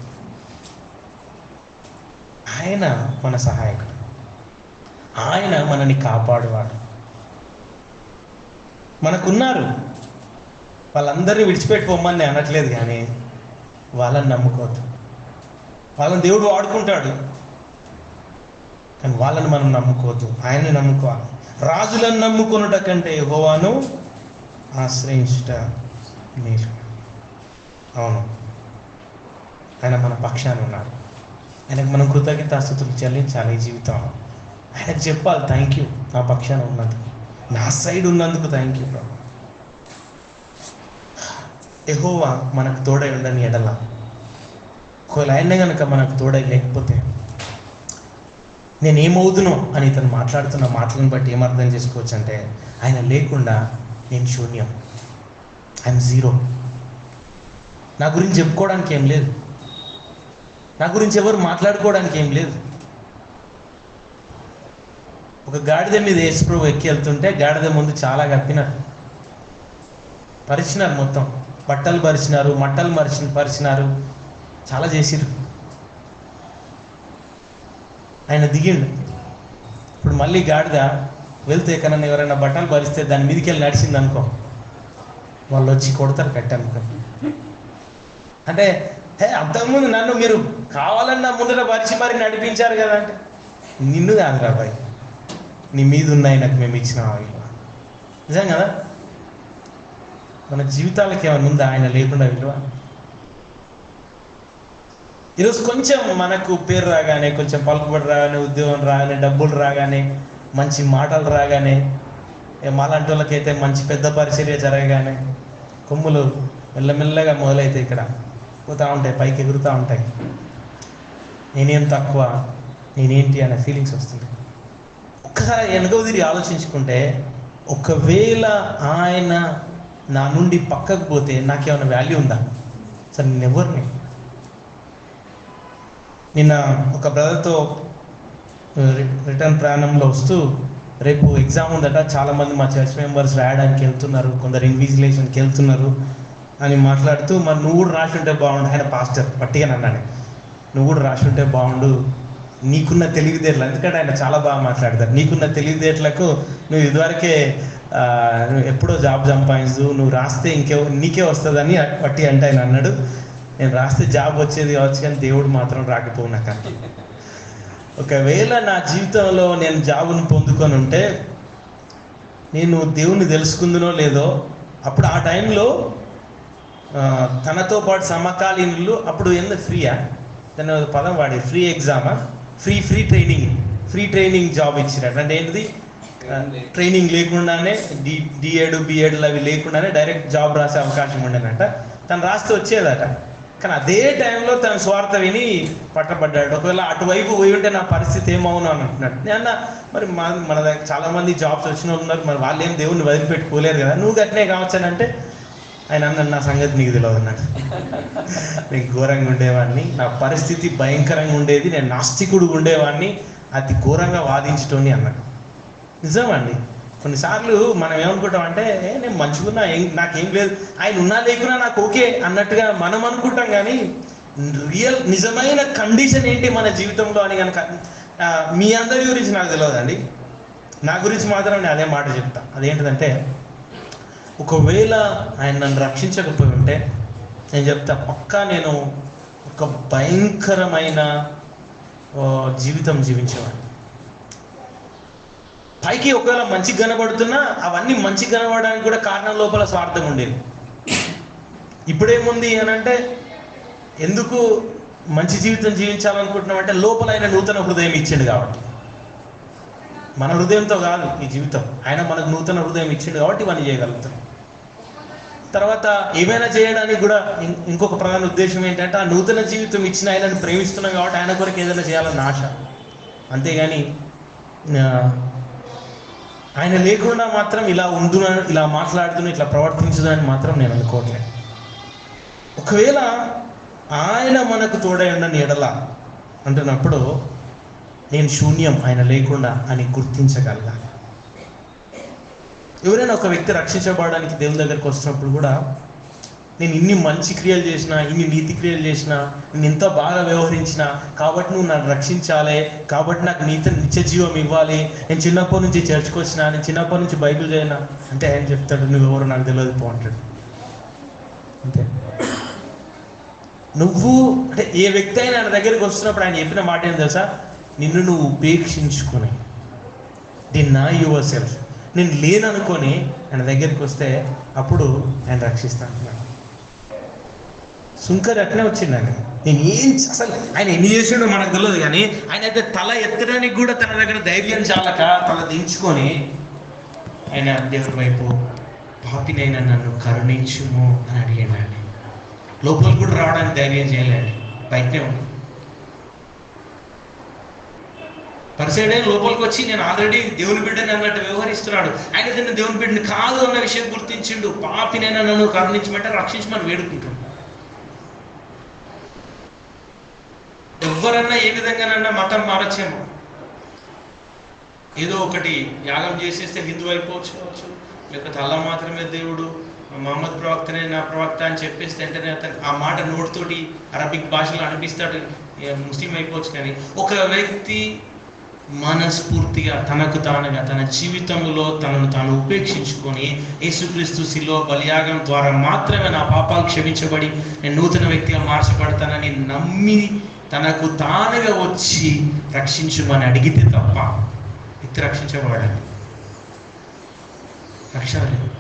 ఆయన మన సహాయకుడు, ఆయన మనని కాపాడువాడు. మనకున్నారు, వాళ్ళందరినీ విడిచిపెట్టుకోమని నేను అనట్లేదు, కానీ వాళ్ళని నమ్ముకోవద్దు. వాళ్ళని దేవుడు వాడుకుంటాడు, కానీ వాళ్ళని మనం నమ్ముకోవద్దు, ఆయన్ని నమ్ముకోవాలి. రాజులను నమ్ముకొనుట కంటే యెహోవాను ఆశ్రయించుట మేలు. అవును, ఆయన మన పక్షాన ఉన్నారు. ఆయనకు మనం కృతజ్ఞతాస్తుతులు చెల్లించాలి ఈ జీవితం. ఆయనకు చెప్పాలి, థ్యాంక్ యూ నా పక్షాన ఉన్నందుకు, నా సైడ్ ఉన్నందుకు థ్యాంక్ యూ ప్రభు. యెహోవా మనకు తోడై ఉండని ఎడల, ఒకవేళ ఆయన కనుక మనకు తోడై లేకపోతే నేనేమవుతునో అని ఇతను మాట్లాడుతున్న మాటలను బట్టి ఏమర్థం చేసుకోవచ్చు అంటే, ఆయన లేకుండా నేను శూన్యం, ఐఎమ్ జీరో. నా గురించి చెప్పుకోవడానికి ఏం లేదు, నా గురించి ఎవరు మాట్లాడుకోవడానికి ఏం లేదు. ఒక గాడిద మీద యేసుప్రభు ఎక్కి వెళ్తుంటే గాడిద ముందు చాలా కప్పినారు, పరిచినారు, మొత్తం బట్టలు పరిచినారు, మట్టలు పరిచినారు, చాలా చేసిరు. ఆయన దిగిండు. ఇప్పుడు మళ్ళీ గాడిద వెళ్తే ఎక్కడన్నా ఎవరైనా బట్టలు పరిస్తే దాని మీదకి వెళ్ళి నడిచింది అనుకో, వాళ్ళు వచ్చి కొడతారు కట్టి అనుకోని. అంటే అంతకుముందు నన్ను మీరు కావాలన్నా ముందర పరిచి మరి నడిపించారు కదా అంటే, నిన్ను కాదురా బాయ్, నీ మీద ఉన్నాయి నాకు మేము ఇచ్చిన విలువ. నిజం కదా? మన జీవితాలకి ఏమైనా ఉందా ఆయన లేకుండా విలువ? ఈరోజు కొంచెం మనకు పేరు రాగానే, కొంచెం పలుకుబడి రాగానే, ఉద్యోగం రాగానే, డబ్బులు రాగానే, మంచి మాటలు రాగానే, మాలాంటి వాళ్ళకైతే మంచి పెద్ద పరిచర్య జరగగానే కొమ్ములు మెల్లమెల్లగా మొదలైతే ఇక్కడ పోతూ ఉంటాయి, పైకి ఎగురుతూ ఉంటాయి. నేనేం తక్కువ, నేనేంటి అనే ఫీలింగ్స్ వస్తుంది. ఒక్కసారి వెనుకకు తిరిగి ఆలోచించుకుంటే, ఒకవేళ ఆయన నా నుండి పక్కకు పోతే నాకేమైనా వాల్యూ ఉందా? సరే, నేను ఎవరిని? నిన్న ఒక బ్రదర్తో రిటర్న్ ప్రయాణంలో వస్తూ, రేపు ఎగ్జామ్ ఉందట, చాలామంది మా చర్చ్ మెంబర్స్ రాయడానికి వెళ్తున్నారు, కొందరు ఇన్విజిలేషన్కి వెళ్తున్నారు అని మాట్లాడుతూ, మరి నువ్వు కూడా రాసి ఉంటే బాగుండు. ఆయన పాస్టర్ పట్టిగా అన్నాను, నువ్వు కూడా రాసి ఉంటే బాగుండు, నీకున్న తెలివితేటలు, ఎందుకంటే ఆయన చాలా బాగా మాట్లాడతారు, నీకున్న తెలివితేటలకు నువ్వు ఇదివరకే నువ్వు ఎప్పుడో జాబ్ సంపాదించు, నువ్వు రాస్తే నీకే వస్తుందని పట్టి అంటే ఆయన అన్నాడు. నేను రాస్తే జాబ్ వచ్చేది కావచ్చు, కానీ దేవుడు మాత్రం రాకపోవు నాకు. ఒకవేళ నా జీవితంలో నేను జాబును పొందుకొని ఉంటే, నేను దేవుణ్ణి తెలుసుకుందునో లేదో, అప్పుడు ఆ టైంలో తనతో పాటు సమకాలీనులు, అప్పుడు ఎందుకు ఫ్రీయా, దాని పదం వాడి, ఫ్రీ ఎగ్జామా, ఫ్రీ ట్రైనింగ్ జాబ్ ఇచ్చినట్టు. అంటే ఏంటిది, ట్రైనింగ్ లేకుండానే డిఏడు బిఏడులు అవి లేకుండానే డైరెక్ట్ జాబ్ రాసే అవకాశం ఉండేనట. తను రాస్తే వచ్చేదట, కానీ అదే టైంలో తన స్వార్థ విని పట్టబడ్డాడు. ఒకవేళ అటువైపు పోయి ఉంటే నా పరిస్థితి ఏమవును అని అంటున్నాడు. నేను మరి మన దగ్గర చాలామంది జాబ్స్ వచ్చిన వాళ్ళు ఉన్నారు, మరి వాళ్ళు ఏం దేవుణ్ణి వదిలిపెట్టుకోలేరు కదా, నువ్వు గట్టినే కావచ్చు అని అంటే, ఆయన అన్నాడు, నా సంగతి నీకు తెలియదు అన్నాడు. నేను ఘోరంగా ఉండేవాడిని, నా పరిస్థితి భయంకరంగా ఉండేది, నేను నాస్తికుడు ఉండేవాడిని, అతి ఘోరంగా వాదించటోని అన్నాడు. నిజమండి, కొన్నిసార్లు మనం ఏమనుకుంటాం అంటే, నేను మంచిగున్నా, నాకేం లేదు, ఆయన ఉన్నా లేకున్నా నాకు ఓకే అన్నట్టుగా మనం అనుకుంటాం. కానీ నిజమైన కండిషన్ ఏంటి మన జీవితంలో అని కనుక మీ అందరి గురించి నాకు తెలియదండి, నా గురించి మాత్రం నేను అదే మాట చెప్తా. అదేంటిదంటే, ఒకవేళ ఆయన నన్ను రక్షించకపోయి ఉంటే నేను చెప్తా, పక్కా నేను ఒక భయంకరమైన జీవితం జీవించేవాడిని. పైకి ఒకవేళ మంచిగా కనబడుతున్నా, అవన్నీ మంచిగా కనబడడానికి కూడా కారణం లోపల స్వార్థం ఉండేది. ఇప్పుడేముంది అని అంటే, ఎందుకు మంచి జీవితం జీవించాలనుకుంటున్నామంటే, లోపల ఆయన నూతన హృదయం ఇచ్చిండు కాబట్టి. మన హృదయంతో కాదు ఈ జీవితం, ఆయన మనకు నూతన హృదయం ఇచ్చిండు కాబట్టి ఇవన్నీ చేయగలుగుతాం. తర్వాత ఏమైనా చేయడానికి కూడా ఇంకొక ప్రధాన ఉద్దేశం ఏంటంటే, ఆ నూతన జీవితం ఇచ్చిన ఆయనను ప్రేమిస్తున్నాం కాబట్టి ఆయన కొరకు ఏదైనా చేయాలన్న ఆశ. అంతేగాని ఆయన లేకుండా మాత్రం ఇలా ఉండున, ఇలా మాట్లాడుతున్నా, ఇట్లా ప్రవర్తించుదని మాత్రం నేను అనుకోవట్లేదు. ఒకవేళ ఆయన మనకు తోడై ఉండని ఎడల అంటున్నప్పుడు నేను శూన్యం ఆయన లేకుండా అని గుర్తించగలగాలి. ఎవరైనా ఒక వ్యక్తి రక్షించబడడానికి దేవుని దగ్గరికి వస్తున్నప్పుడు కూడా నేను ఇన్ని మంచి క్రియలు చేసినా, ఇన్ని నీతి క్రియలు చేసినా, నేను ఎంత బాగా వ్యవహరించినా కాబట్టి నువ్వు నన్ను రక్షించాలి, కాబట్టి నాకు నిత్య జీవం ఇవ్వాలి, నేను చిన్నప్పటి నుంచి చర్చ్కి వచ్చినా, నేను చిన్నప్పటి నుంచి బైబిల్ చదివినా అంటే ఆయన చెప్తాడు నువ్వెవరో నాకు తెలియదు పో అంటాడు. అంతే. నువ్వు అంటే ఏ వ్యక్తి అయినా ఆయన దగ్గరికి వస్తున్నప్పుడు ఆయన చెప్పిన మాట ఏం తెలుసా? నిన్ను నువ్వు ఉపేక్షించుకొని డినై యువర్ సెల్ఫ్, నేను లేననుకొని ఆయన దగ్గరికి వస్తే అప్పుడు ఆయన రక్షిస్తాను. సుంకర్ అట్నే వచ్చిందండి. నేను ఏం అసలు ఆయన ఎన్ని చేసాడో మనకు తెలియదు, కానీ ఆయన అయితే తల ఎత్తడానికి కూడా తన దగ్గర ధైర్యం చాలక తల దించుకొని ఆయన దేవుడి వైపు పాపినైనా నన్ను కరుణించుము అని అడిగాడండి. లోపలికి కూడా రావడానికి ధైర్యం చేయలేండి, బయటనే ఉంది. పరిసైడే లోపలికి వచ్చి నేను ఆల్రెడీ దేవుని బిడ్డని అన్నట్టు వ్యవహరిస్తున్నాడు. ఆయన నేను దేవుని బిడ్డని కాదు అన్న విషయం గుర్తించిండు. పాపినైనా నన్ను కరుణించమంటే రక్షించమని వేడుకుంటాడు. ఎవరన్నా ఏ విధంగానన్నా మతం మారచ్చేమో, ఏదో ఒకటి యాగం చేసేస్తే హిందూ అయిపోవచ్చు, లేకపోతే అల్లా మాత్రమే దేవుడు, మహమ్మద్ ప్రవక్తనే నా ప్రవక్త అని చెప్పేస్తే వెంటనే అతను ఆ మాట నోటితోటి అరబిక్ భాషలో అనిపిస్తాడు, ముస్లిం అయిపోవచ్చు. కానీ ఒక వ్యక్తి మనస్ఫూర్తిగా తనకు తానుగా తన జీవితంలో తనను తాను ఉపేక్షించుకొని యేసుక్రీస్తు శిలువ బలియాగం ద్వారా మాత్రమే నా పాపాలు క్షమించబడి నేను నూతన వ్యక్తిగా మార్చబడతానని నమ్మి తనకు తానుగా వచ్చి రక్షించమని అడిగితే తప్ప వ్యక్తి రక్షించబడాలి. రక్షణ లేదు.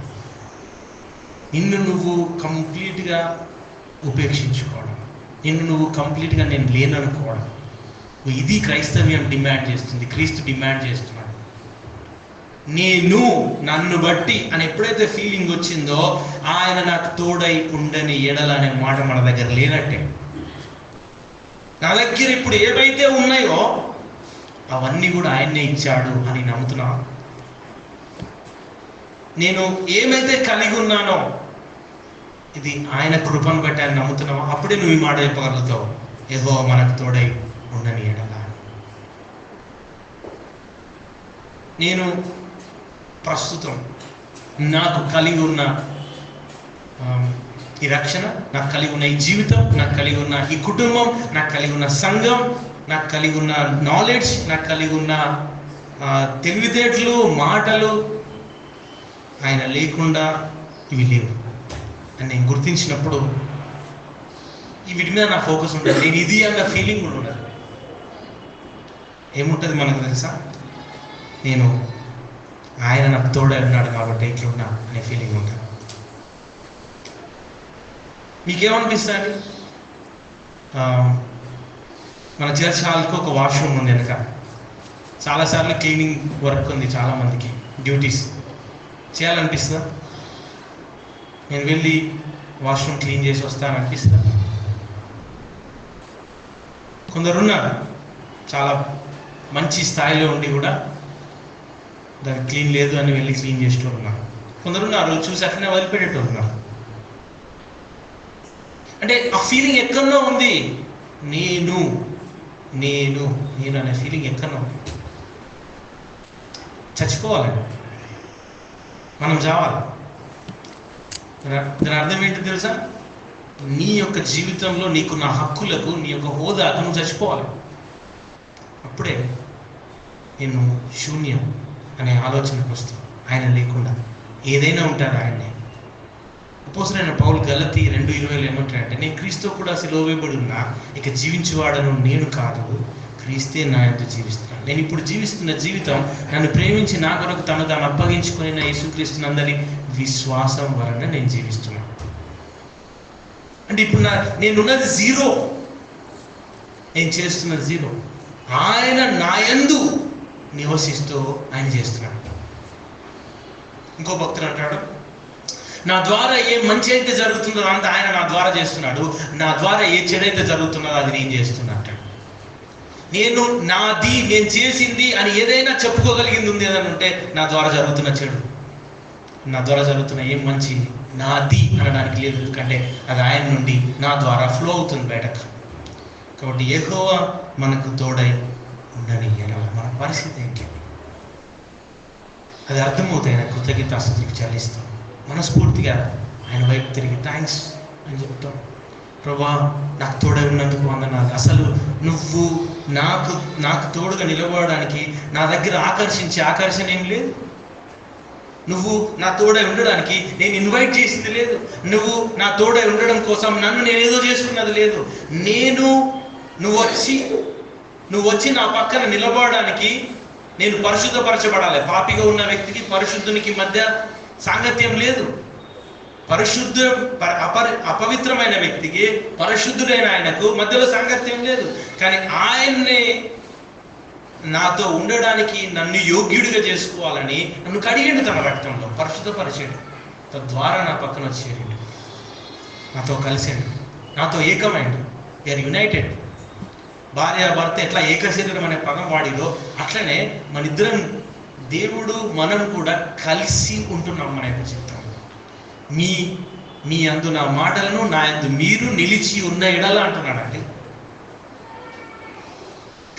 నిన్ను నువ్వు కంప్లీట్గా ఉపేక్షించుకోవడం, నిన్ను నువ్వు కంప్లీట్గా నేను లేననుకోవడం, ఇది క్రైస్తవ్యం డిమాండ్ చేస్తుంది. క్రీస్తు డిమాండ్ చేస్తున్నాడు. నేను నన్ను బట్టి అని ఎప్పుడైతే ఫీలింగ్ వచ్చిందో ఆయన నాకు తోడై ఉండని ఎడల అనే మాట మన దగ్గర లేనట్టే. నా దగ్గర ఇప్పుడు ఏవైతే ఉన్నాయో అవన్నీ కూడా ఆయన్నే ఇచ్చాడు అని నమ్ముతున్నా. నేను ఏమైతే కలిగి ఉన్నానో ఇది ఆయన కృపను బట్టి ఆయన నమ్ముతున్నావా? అప్పుడే నువ్వు ఈ మాట చెప్పగలుగుతావు, యెహోవా మనకు తోడై ఉండని ఎడల. నేను ప్రస్తుతం నాకు కలిగి ఉన్న ఈ రక్షణ, నాకు కలిగి ఉన్న ఈ జీవితం, నాకు కలిగి ఉన్న ఈ కుటుంబం, నాకు కలిగి ఉన్న సంఘం, నాకు కలిగి ఉన్న నాలెడ్జ్, నాకు కలిగి ఉన్న తెలివితేటలు, మాటలు ఆయన లేకుండా ఇవి లేవు అని నేను గుర్తించినప్పుడు వీటి మీద నా ఫోకస్ ఉంటుంది. నేను ఇది అన్న ఫీలింగ్ కూడా ఉండదు. ఏముంటుంది మనకు తెలుసా? నేను ఆయన నాకు తోడే ఉన్నాడు కాబట్టి ఇట్లున్నా అనే ఫీలింగ్ ఉంటుంది. మీకేమనిపిస్తుంది? మన చర్చ్ హాల్కి ఒక వాష్రూమ్ ఉంది వెనక. చాలాసార్లు క్లీనింగ్ వర్క్ ఉంది, చాలామందికి డ్యూటీస్ చేయాలనిపిస్తుందా? నేను వెళ్ళి వాష్రూమ్ క్లీన్ చేసి వస్తాననిపిస్తుందా? కొందరున్నారు చాలా మంచి స్థాయిలో ఉండి కూడా దానికి క్లీన్ లేదు అని వెళ్ళి క్లీన్ చేసేటోళ్ళు ఉన్నారు. కొందరున్నారు చూసి అట్లనే వదిలిపెట్టేటోళ్ళు ఉన్నారు. అంటే ఆ ఫీలింగ్ ఎక్కడో ఉంది. నేను నేను నేను అనే ఫీలింగ్ ఎక్కడో ఉంది. చచ్చిపోవాలండి, మనం చావాలి. దాని అర్థం ఏంటో తెలుసా? నీ యొక్క జీవితంలో నీకున్న హక్కులకు, నీ యొక్క హోదాకు నువ్వు చచ్చిపోవాలి. అప్పుడే నేను శూన్యం అనే ఆలోచనకు వస్తాను. ఆయన లేకుండా ఏదైనా ఉంటాడు ఆయన్నే. అపోస్తలుడైన పౌలు గలతీ 2:20 ఏమంటాడంటే, నేను క్రీస్తు కూడా సిలువ వేయబడి ఉన్నా, ఇక జీవించేవాడను నేను కాదు, క్రీస్తే నా యందు జీవిస్తున్నాను. నేను ఇప్పుడు జీవిస్తున్న జీవితం నన్ను ప్రేమించి నా కొరకు తాను అప్పగించుకుని యేసుక్రీస్తునందరి విశ్వాసం వలన నేను జీవిస్తున్నాను. అంటే ఇప్పుడు నేనున్నది జీరో, నేను చేస్తున్నది జీరో. ఆయన నా యందు నివసిస్తూ ఆయన చేస్తున్నాడు. ఇంకో భక్తుడు అంటాడు, నా ద్వారా ఏ మంచి అయితే జరుగుతుందో అంత ఆయన నా ద్వారా చేస్తున్నాడు, నా ద్వారా ఏ చెడైతే జరుగుతున్నదో అది నేను చేస్తున్నా అంటాడు. నేను నాది, నేను చేసింది అని ఏదైనా చెప్పుకోగలిగింది ఉంది ఏదైనా ఉంటే నా ద్వారా జరుగుతున్న చెడు, నా ద్వారా జరుగుతున్న ఏం మంచి నాది అనడానికి లేదు. ఎందుకంటే అది ఆయన నుండి నా ద్వారా ఫ్లో అవుతుంది బయటకు. కాబట్టి యెహోవా మనకు తోడై ఉండని మన పరిస్థితి ఏంటి అది అర్థమవుతాయి. ఆయన కృతజ్ఞతాస్తుతులు చెల్లిస్తాం. మనస్ఫూర్తిగా ఆయన వైపు తిరిగి థ్యాంక్స్ అని చెప్తాం. ప్రభా, నాకు తోడై ఉన్నందుకు వందనాలు. అసలు నువ్వు నాకు తోడుగా నిలబడడానికి నా దగ్గర ఆకర్షణ ఏం లేదు. నువ్వు నా తోడై ఉండడానికి నేను ఇన్వైట్ చేసింది లేదు. నువ్వు నా తోడై ఉండడం కోసం నన్ను నేనేదో చేసుకున్నది లేదు. నువ్వు వచ్చి నా పక్కన నిలబడడానికి నేను పరిశుద్ధపరచబడాలి. పాపిగా ఉన్న వ్యక్తికి పరిశుద్ధునికి మధ్య సాంగత్యం లేదు. అపవిత్రమైన వ్యక్తికి పరిశుద్ధుడైన ఆయనకు మధ్యలో సాంగత్యం లేదు. కానీ ఆయన్నే నాతో ఉండడానికి నన్ను యోగ్యుడిగా చేసుకోవాలని నన్ను కడిగిండు తన రక్తంలో, పరిశుద్ధపరిచాడు. తద్వారా నా పక్కన వచ్చేయండి, నాతో కలిసాడు, నాతో ఏకమైండు. We are United. భార్య భర్త ఎట్లా ఏకశరీరం అనే పదం వాడిలో అట్లనే మన ఇద్దరం దేవుడు మనం కూడా కలిసి ఉంటున్నాం. మన యొక్క చిత్రం మీ అందు నా మాటలను నా యందు మీరు నిలిచి ఉన్న ఎడల అంటున్నాడండి.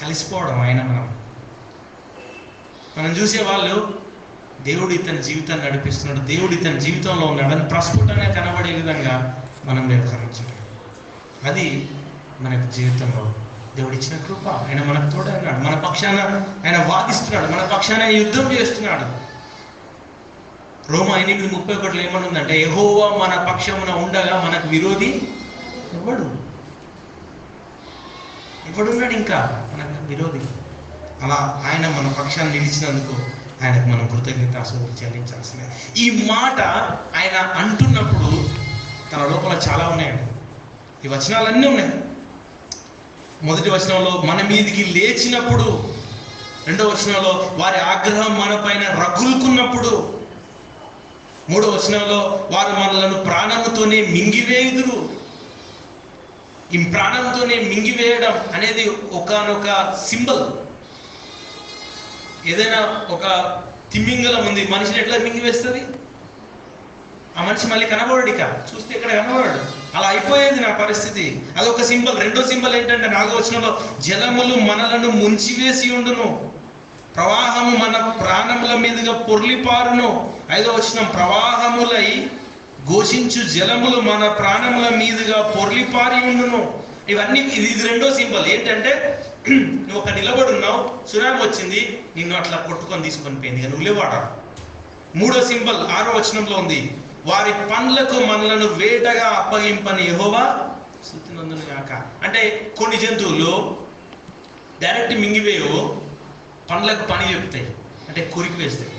కలిసిపోవడం ఆయన మనం చూసే వాళ్ళు దేవుడు ఇతని జీవితాన్ని నడిపిస్తున్నాడు, దేవుడు ఇతని జీవితంలో ఉన్నాడని ప్రస్ఫుటంగా కనబడే విధంగా మనం వ్యవహరించాలి. అది మనకు జీవితంలో దేవుడు ఇచ్చిన కృప. ఆయన మనకు తోడే ఉన్నాడు, మన పక్షాన ఆయన వాదిస్తున్నాడు, మన పక్షాన యుద్ధం చేస్తున్నాడు. రోమా 8:31 ఏమనుందంటే, యెహోవా మన పక్షమున ఉండగా మనకు విరోధి ఎవడున్నాడు ఇంకా మనకు విరోధి? అలా ఆయన మన పక్షాన్ని నిలిచినందుకు ఆయనకు మనం కృతజ్ఞతాస్తుతులు చెల్లించాల్సిందే. ఈ మాట ఆయన అంటున్నప్పుడు తన లోపల చాలా ఉన్నాయండి. ఈ వచనాలన్నీ ఉన్నాయి. మొదటి వచనంలో మన మీదికి లేచినప్పుడు, రెండో వచనంలో వారి ఆగ్రహం మన పైన రగులుకున్నప్పుడు, మూడో వచనంలో వారు మనలను ప్రాణముతోనే మింగివేయుదురు. ఈ ప్రాణంతోనే మింగివేయడం అనేది ఒకానొక సింబల్. ఏదైనా ఒక తిమ్మింగలం ఉంది, మనిషిని ఎట్లా మింగివేస్తుంది? ఆ మనిషి మళ్ళీ కనబడడు, ఇక చూస్తే ఇక్కడ కనబడడు. అలా అయిపోయేది నా పరిస్థితి. అదొక సింబల్. రెండో సింబల్ ఏంటంటే 4వ వచనంలో జలములు మనలను ముంచివేసి ఉండును, ప్రవాహము మన ప్రాణముల మీదుగా పొర్లిపారును. 5వ వచనం ప్రవాహములై ఘోషించు జలములు మన ప్రాణముల మీదుగా పొర్లిపారి ఉండును. ఇవన్నీ ఇది రెండో సింబల్. ఏంటంటే నువ్వు ఒక నిలబడున్నావు, సునామీ వచ్చింది, నిన్ను అట్లా కొట్టుకొని తీసుకొని పోయింది, ఇక నువ్వు లేవాడ. మూడో సింబల్ 6వ వచనంలో ఉంది, వారి పండ్లకు మనలను వేటగా అప్పగింపని యెహోవా స్తుతినందును గాక. అంటే కొన్ని జంతువులు డైరెక్ట్ మింగివేయో పండ్లకు పని చెప్తాయి, అంటే కొరికి వేస్తాయి.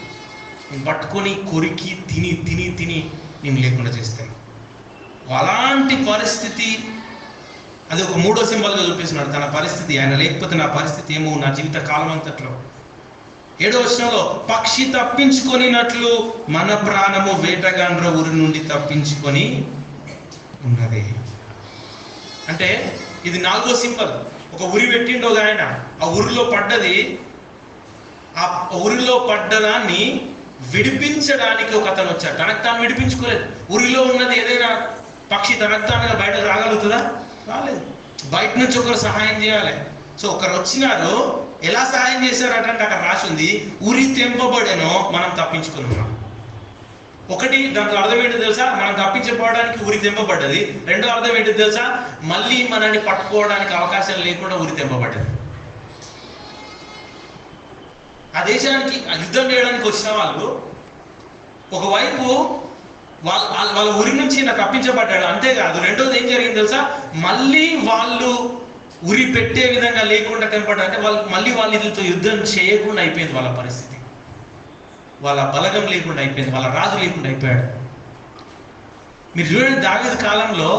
పట్టుకొని కొరికి తిని తిని తిని నేను లేకుండా చేస్తాయి. అలాంటి పరిస్థితి, అది ఒక మూడో సింబల్గా చూపిస్తున్నాడు తన పరిస్థితి. ఆయన లేకపోతే నా పరిస్థితి ఏమో నా జీవిత కాలం అంతట్లో. 7వ వచనంలో పక్షి తప్పించుకొనినట్లు మన ప్రాణము వేటగాండ్ర ఊరి నుండి తప్పించుకొని ఉన్నది. అంటే ఇది 4వ సింబల్. ఒక ఉరి పెట్టిండో ఆయన, ఆ ఊరిలో పడ్డది, ఆ ఊరిలో పడ్డదాన్ని విడిపించడానికి ఒక అతను వచ్చాడు. తనకు తాను విడిపించుకోలేదు. ఊరిలో ఉన్నది ఏదైనా పక్షి తనకు తానుగా బయటకు రాగలుగుతుందా? రాలేదు. బయట నుంచి ఒకరు సహాయం చేయాలి. సో ఒకరు వచ్చినారు, ఎలా సహాయం చేశారట అంటే అక్కడ రాసి ఉంది, ఉరి తెంపబడేనో మనం తప్పించుకున్నాం. ఒకటి దాంట్లో అర్థం ఏంటో తెలుసా? మనం తప్పించబడడానికి ఉరి తెంపబడ్డది. రెండో అర్థం ఏంటో తెలుసా? మళ్ళీ మనల్ని పట్టుకోవడానికి అవకాశం లేకుండా ఉరి తెంపబడ్డది. ఆ దేశానికి యుద్ధం చేయడానికి వచ్చిన వాళ్ళు ఒకవైపు వాళ్ళ ఊరి నుంచి తప్పించబడ్డాడు, అంతేకాదు రెండోది ఏం జరిగింది తెలుసా? మళ్ళీ వాళ్ళు ఉరి పెట్టే విధంగా లేకుండా తెంపడం, అంటే మళ్ళీ వీళ్ళతో యుద్ధం చేయకుండా అయిపోయింది వాళ్ళ పరిస్థితి. వాళ్ళ బలగం లేకుండా అయిపోయింది, వాళ్ళ రాజు లేకుండా అయిపోయాడు. మీరు చూడండి, దావీదు కాలంలో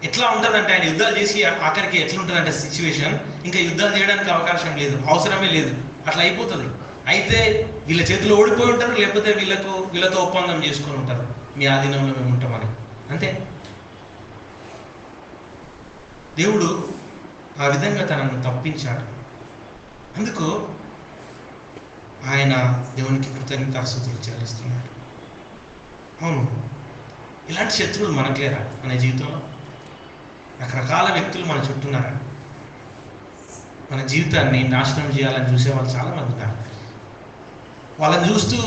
ఎట్లా ఉంటుందంటే, ఆయన యుద్ధాలు చేసి ఆఖరికి ఎట్లా ఉంటుందంటే సిచ్యువేషన్, ఇంకా యుద్ధాలు చేయడానికి అవకాశం లేదు, అవసరమే లేదు, అట్లా అయిపోతుంది. అయితే వీళ్ళ చేతిలో ఓడిపోయి ఉంటారు, లేకపోతే వీళ్ళతో ఒప్పందం చేసుకొని ఉంటారు, మీ ఆధీనంలో మేము ఉంటామని. అంతే. దేవుడు ఆ విధంగా తనను తప్పించాడు. అందుకు ఆయన దేవునికి కృతజ్ఞతాస్తుతులు చెల్లిస్తున్నాడు. అవును, ఇలాంటి శత్రువులు మనకు లేరా? మన జీవితంలో రకరకాల వ్యక్తులు మన చుట్టూన్నారా? మన జీవితాన్ని నాశనం చేయాలని చూసేవాళ్ళు చాలామంది ఉన్నారు. వాళ్ళని చూస్తూ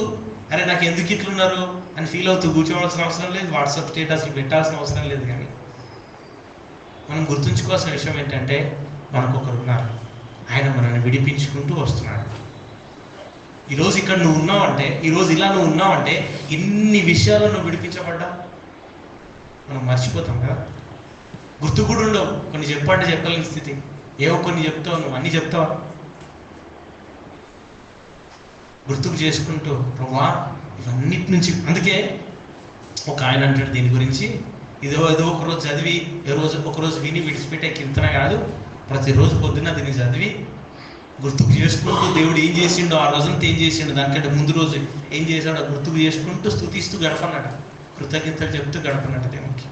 అరే నాకు ఎందుకు ఇట్లున్నారు అని ఫీల్ అవుతూ కూర్చోవాల్సిన అవసరం లేదు, వాట్సాప్ స్టేటస్లు పెట్టాల్సిన అవసరం లేదు. కానీ మనం గుర్తుంచుకోవాల్సిన విషయం ఏంటంటే మనకు ఒకరు ఉన్నారు, ఆయన మనల్ని విడిపించుకుంటూ వస్తున్నాడు. ఈరోజు ఇక్కడ నువ్వు ఉన్నావంటే, ఈరోజు ఇలా నువ్వు ఉన్నావంటే ఇన్ని విషయాలు నువ్వు విడిపించబడ్డా మనం మర్చిపోతాం కదా. గుర్తు కూడా ఉండవు, కొన్ని చెప్పంటే చెప్పలేని స్థితి. ఏవో కొన్ని చెప్తావు, నువ్వు అన్నీ చెప్తావా? గుర్తుకు చేసుకుంటూ ప్రభువా ఇవన్నిటి నుంచి. అందుకే ఒక ఆయన అంటాడు దీని గురించి, ఏదో ఒకరోజు చదివి ఒకరోజు విని విడిచిపెట్టే కింతన కాదు, ప్రతిరోజు పొద్దున్న దీన్ని చదివి గుర్తుకు చేసుకుంటూ దేవుడు ఏం చేసిండో, ఆ రోజంతా ఏం చేసిండో, దానికంటే ముందు రోజు ఏం చేశాడో గుర్తుకు చేసుకుంటూ స్తుతిస్తూ గడపన్నాడు, కృతజ్ఞతలు చెప్తూ గడపన్నట్టు దేవునికి.